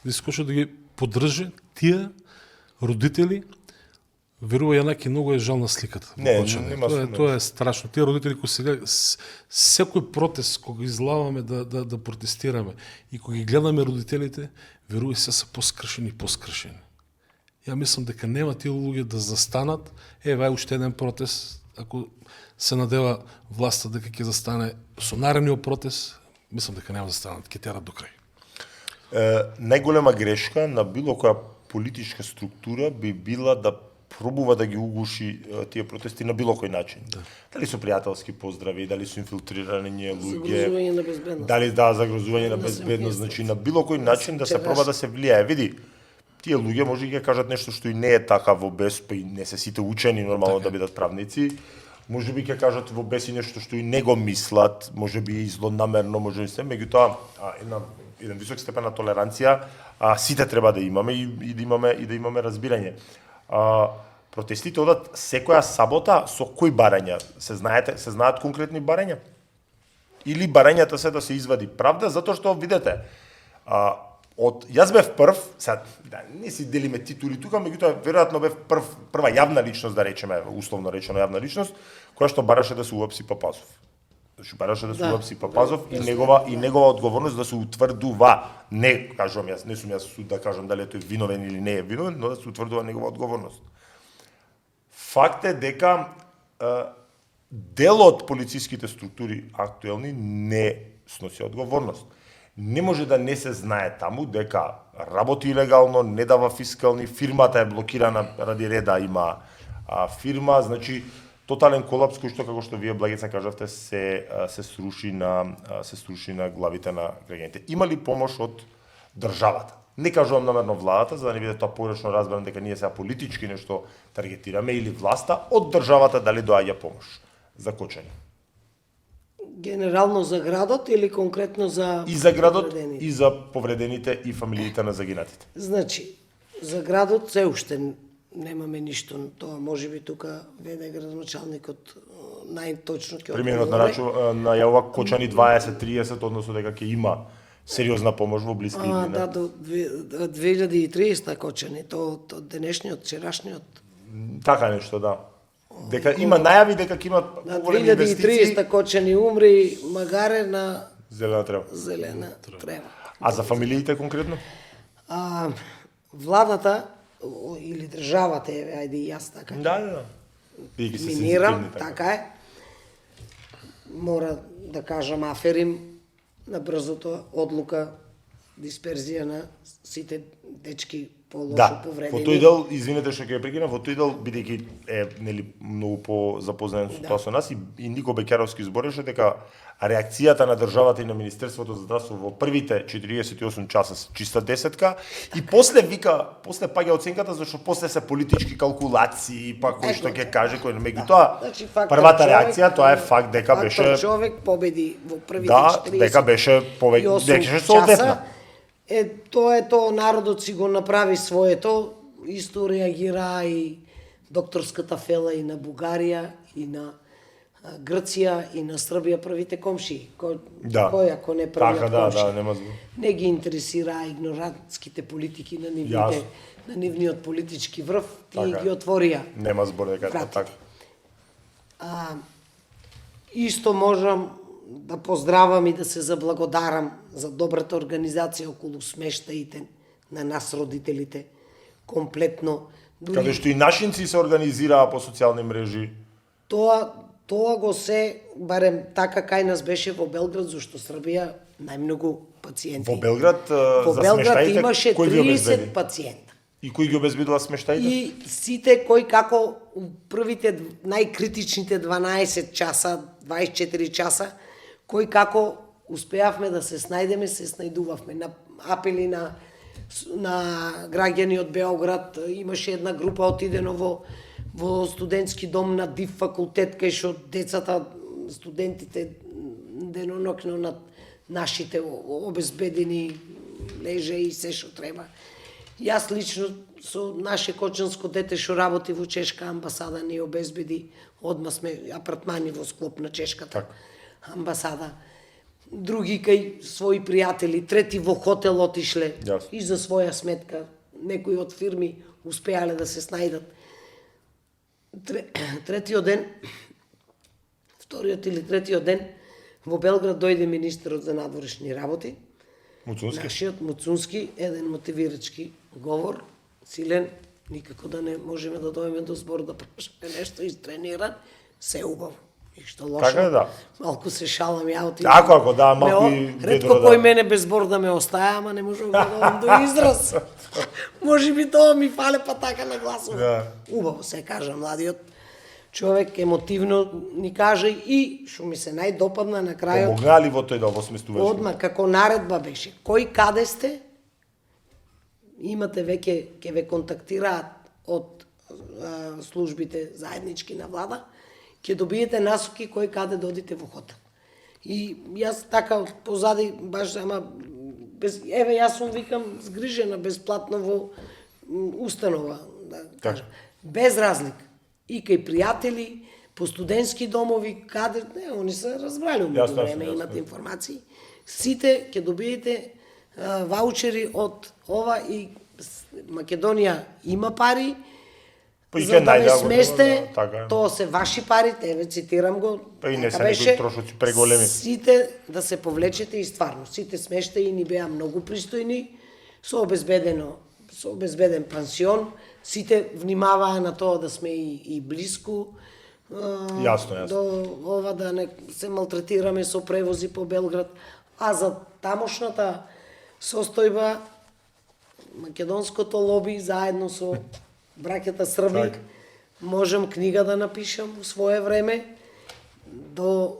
да искочат да ги поддржи тие родители Верува Јанаки, многу е жална сликата. Не, Почне. нема сумнев. Тоа е страшно. Тие родители кои се секој протест кога излаваме да протестираме и кога ги гледаме родителите, верувај се поскршени. Ја мислам дека нема тие луѓе да застанат, вај уште еден протест, ако се надева власта дека ќе застане со наредниот протест, мислам дека нема да застанат, ќе терат до крај. Најголема грешка на било која политичка структура би била да пробува да ги угуши тие протести на било кој начин. Дали со пријателски поздрави, дали со инфилтрирање луѓе, Загрозување на безбедност. дали загрозување на безбедност, значи на било кој начин да се проба да се влијае. Види, тие луѓе може да кажат нешто што и не е така во бес, па и не се сите учени нормално да бидат правници. Може би ќе кажат во бес и нешто што и не го мислат, може би и злонамерно, може би се, меѓутоа еден висок степен на толеранција сите треба да имаме и да имаме разбирање. Протестите одат секоја сабота со кои барања? Се знаат конкретни барања? Или барањата се да се извади правда, затоа што видете, јас бев прв, не си делиме титули тука, меѓутоа веројатно бев прва јавна личност, да речеме, условно речено јавна личност, која што бараше да се уапси Папазов. Значи бараше да се уапси Папазов и негова одговорност да се утврдува. Не кажувам јас, не сум јас суд да кажам дали тој виновен или не е виновен, но да се утврдува негова одговорност. Факт е дека дел од полициските структури актуелни не сноси одговорност. Не може да не се знае таму дека работи илегално, не дава фискални, фирмата е блокирана ради реда има фирма, значи тотален колапс кој што како што вие Благица кажавте се сруши на главите на граѓаните. Има ли помош од државата? Не кажувам намерно владата, за да не биде тоа погрешно разбрано дека ние сега политички нешто таргетираме или власта, од државата дали доаѓа помош за кочани? Генерално за градот или конкретно за И за градот, повредените? и за повредените и фамилиите на загинатите. Значи, за градот се уште немаме ништо, тоа може би тука веде градоначалникот најточно ќе Премиерот најавува кочани 20-30, односно дека ќе има сериозна помош во блиски иднина. Да, до 2030 кочани, то денешниот, вчерашниот. Така нешто, да. Дека има најави дека ќе имат На поголеми инвестиции. 2030 кочани умри магаре на Зелена трева. зелена трева. А за фамилиите конкретно? Владата или државата, ајде и јас така. Да. Бидејќи се Минирам, сензитивни, така е. Мора да кажам аферим на брзото одлука, дисперзија на сите дечки по-лошо повредени. Во тој дел, извинете што ќе ја прекинам, во тој дел, бидејќи е многу по-запознат со тоа со нас, и Нико Бекјаровски збореше дека реакцијата на државата и на Министерството за здравство во првите 48 часа се чиста десетка, и после паѓа оценката, зашто после се политички калкулации, па кој што ќе каже, кој меѓутоа, Значи, првата реакција, тоа е факт дека беше... човек победи во првите Да, 48 дека беше повеќе, дека се соодветна. Тоа е тоа, народот си го направи своето, исто реагира и докторската фела и на Бугарија, и на Грција, и на Србија, првите комшии. Кој ако не првиот комши? Нема збор. Не ги интересира игнорантските политики на нивните, на нивниот политички врв, тие ги отворија. Нема збор дека е така. Исто можам да поздравам и да се заблагодарам за добрата организација околу смештаите на нас родителите, комплетно. Каде што и нашинци се организираа по социјални мрежи. Тоа го се, барем така кај нас беше во Белград, зашто Србија најмногу пациенти. Во Белград Во за Белград смештаите имаше кој ги 30 обезбеди? пациента. И кој ги обезбедува смештаите? И сите кои како у првите најкритичните 12 часа, 24 часа, кои како успеавме да се снајдеме, се снајдувавме. На апели на граѓани од Београд, имаше една група отидено во студентски дом на ДИВ факултет, кај што децата, студентите денонокно над нашите обезбедени леже и се што треба. Јас лично со наше кочанско дете што работи во Чешка амбасада ни обезбеди, одма сме апартмани во склоп на чешката амбасада. Други кај своји пријатели, трети во хотел отишле и за своја сметка. Некои од фирми успеале да се снајдат. Третиот ден, вториот или третиот ден, во Белград дојде министерот за надворешни работи, Муцунски. нашиот Муцунски, еден мотивирачки говор, силен, никако да не можеме да дојдеме до збор да прашаме нешто изтрениран, се убаво. Ништо лошо. Така е, да. Малку се шалам ја од Ако, да, малку и ретко ведро, да. кој мене без збор да ме остаја, ама не можам да дадам до израз. Може би тоа ми фале, па така на гласува. Да. Убаво се кажа младиот човек, емотивно ни кажа и што ми се најдопадна на крајот, Помогна ли во тој да го сместуваш? одма како наредба беше, кој каде сте, имате веќе, ќе ве контактираат од службите заеднички на влада, ќе добиете насоки кој каде да одите во хотел. И јас така од позади, баш, ама, еве јас сум, викам, згрижена бесплатно во установа, да кажам. Без разлика. И кај пријатели, по студентски домови, каде, не, они се разбрали умеѓу време, имат информации. Сите ќе добиете ваучери од ова и Македонија има пари, Па и за ќе да не најде, сместе, така е. тоа се ваши пари, еве цитирам го. Па и не се така некои беше, трошоци преголеми. Сите да се повлечете и стварно, сите смештаи ни беа многу пристојни, со обезбеден пансион, сите внимаваа на тоа да сме и блиску, Јасно. до ова да не се малтретираме со превози по Белград, а за тамошната состојба македонското лоби заедно со браќата Срби, Так. можам книга да напишам во свое време до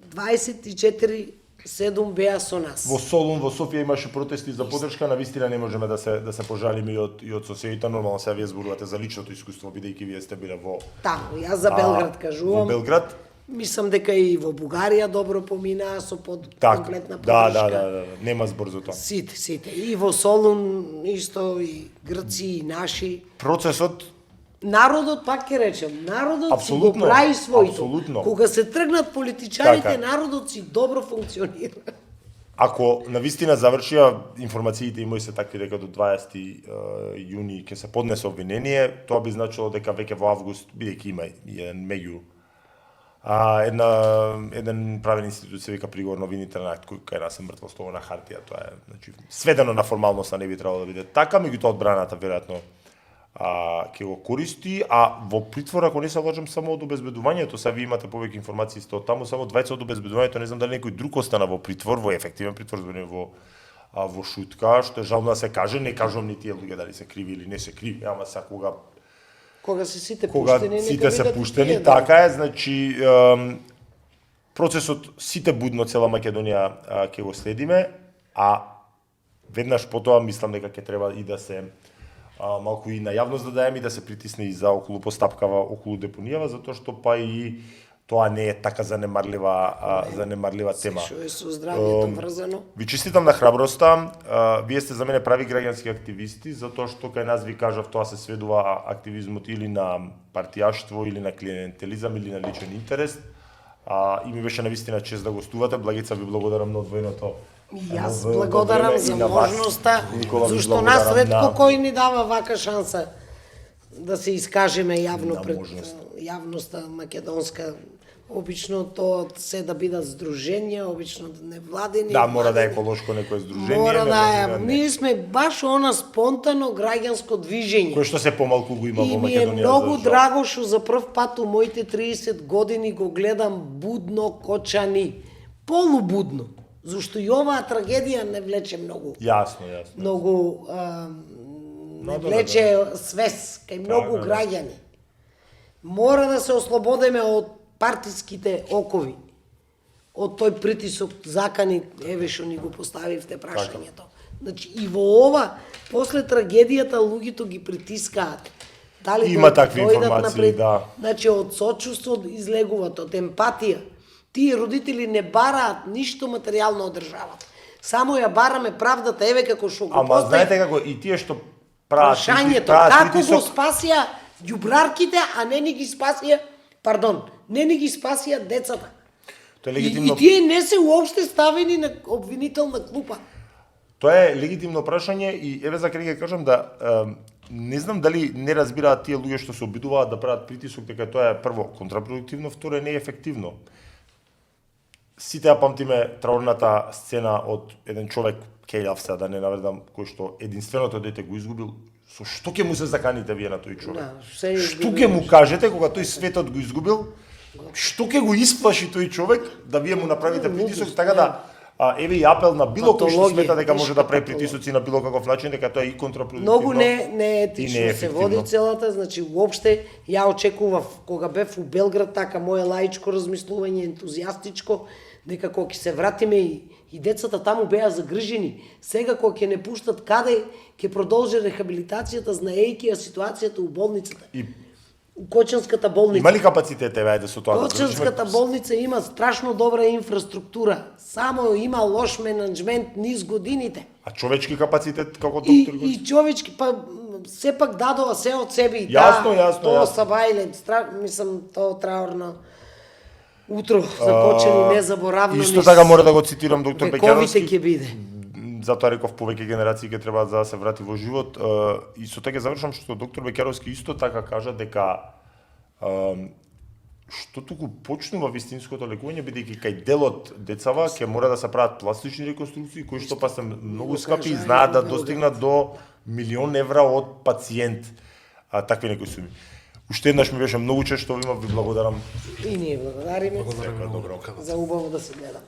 24/7 беа со нас. Во Солун, во Софија имаше протести за поддршка, на вистина не можеме да се пожалиме и од соседите. Нормално сега вие зборувате за личното искуство, бидејќи вие сте биле во Таму, јас за Белград кажувам. Во Белград? Мислам дека и во Бугарија добро поминаа со Так, комплетна да, поддршка. нема збор за тоа. Сите. И во Солун исто, и Грци, и наши. Процесот Народот, пак ќе речем, народот Апсолутно, си го прави своето. апсолутно. Кога се тргнат политичарите, Така. народот си добро функционира. Ако на вистина завршија информациите и мои се такви дека до 20 јуни ќе се поднесе обвинение, тоа би значило дека веќе во август, бидејќи има еден меѓу еден правен институт се вика приговор новините на акт кој кај нас е мртво слово на хартија, тоа е, значи, сведено на формалноста не би требало да биде така, меѓутоа одбраната веројатно ќе го користи, а во притвор, ако не се лажам, само од обезбедувањето, сега ви имате повеќе информации од таму, само двајца од обезбедувањето, не знам дали некој друг остана во притвор, во ефективен притвор, во шутка, што е жално да се каже, не кажувам ни тие луѓе дали се криви или не се криви, ама сега Кога се сите кога пуштени, сите се видат пуштени, тие, да. така е, значи процесот сите будно цела Македонија ќе го следиме, а веднаш потоа мислам дека ќе треба и да се малку и на јавност да даеме и да се притисне и за околу постапкава околу депонијава, затоа што па и тоа не е така занемарлива тема. Што е со здравјето врзано. Ви честитам на храброста. Вие сте за мене прави граѓански активисти, затоа што кај нас ви кажав тоа се сведува активизмот или на партијаштво, или на клиентелизам, или на личен интерес. И ми беше навистина чест да гостувате. Благица, ви благодарам на одвоеното. И јас благодарам за можноста, зашто нас благодарам ретко кој ни дава вака шанса да се искажеме јавно На пред можност. јавноста македонска. Обично тоа се да бидат здруженја, обично невладени. Да, мора да е еколошко некое здружение. Мора да е. не. Ние сме баш она спонтано граѓанско движење. Кој што се помалку го има И во ми е Македонија. многу за жал. драго што за прв пат у моите 30 години го гледам будно кочани. Полубудно. Зашто и оваа трагедија не влече многу. Јасно. Многу не Да, влече свес кај многу да. граѓани. Мора да се ослободиме од партиските окови. Од тој притисок закани, еве што ни го поставивте прашањето. Значи и во ова, после трагедијата, луѓето ги притискаат. Дали Има да такви дојдат информации, напред? да. Значи од сочувство излегуваат, од емпатија. Тие родители не бараат ништо материјално од државата. Само ја бараме правдата, еве како што го Ама постави знаете како и тие што прават прашањето, прават како го притисок, спасија ѓубрарките, а не ни ги спасија, не ни ги спасија децата. тоа е И легитимно. тие не се уопште ставени на обвинителна клупа. Тоа е легитимно прашање и еве за крај ќе кажам да не знам дали не разбираат тие луѓе што се обидуваат да прават притисок дека тоа е прво контрапродуктивно, второ е неефективно. Сите ја памтиме траурната сцена од еден човек, Кејлав се, да не навредам, кој што единственото дете го изгубил. Со што ќе му се заканите вие на тој човек? Да, што ќе му кажете кога тој светот го изгубил? Што ќе го исплаши тој човек да вие му направите притисок, така да еве и апел на било кој што смета дека може да прави притисоци на било каков начин, дека тоа е и контрапродуктивно. Многу не етично се води целата, значи уопште ја очекував кога бев у Белград, така мое лаичко размислување, ентузијастичко, дека кога ќе се вратиме и децата таму беа загрижени, сега кога ќе не пуштат каде ќе продолжи рехабилитацијата, знаејќи ја ситуацијата у болницата. И у Кочанската болница. има ли капацитет еве да со тоа? Кочанската болница има страшно добра инфраструктура, само има лош менеджмент низ годините. А човечки капацитет како доктор? И човечки, па сепак дадова се од себе и Јасно. тоа сабајле, мислам, тоа траурно утро за Кочани незаборавно. Исто така мора да го цитирам доктор Бекеровски. Вековите ќе биде. Затоа реков повеќе генерации ќе треба да се врати во живот. И со тоа ќе завршам што доктор Бекеровски исто така кажа дека што туку почнува вистинското лекување, бидејќи кај делот децава ќе мора да се прават пластични реконструкции кои што па се многу скапи и знаат да достигнат до 1.000.000 евра од пациент. Такви некои суми. Уште еднаш ми беше многу чест што ви благодарам. И ние благодариме. Благодарам. Добро. За убаво да се гледам.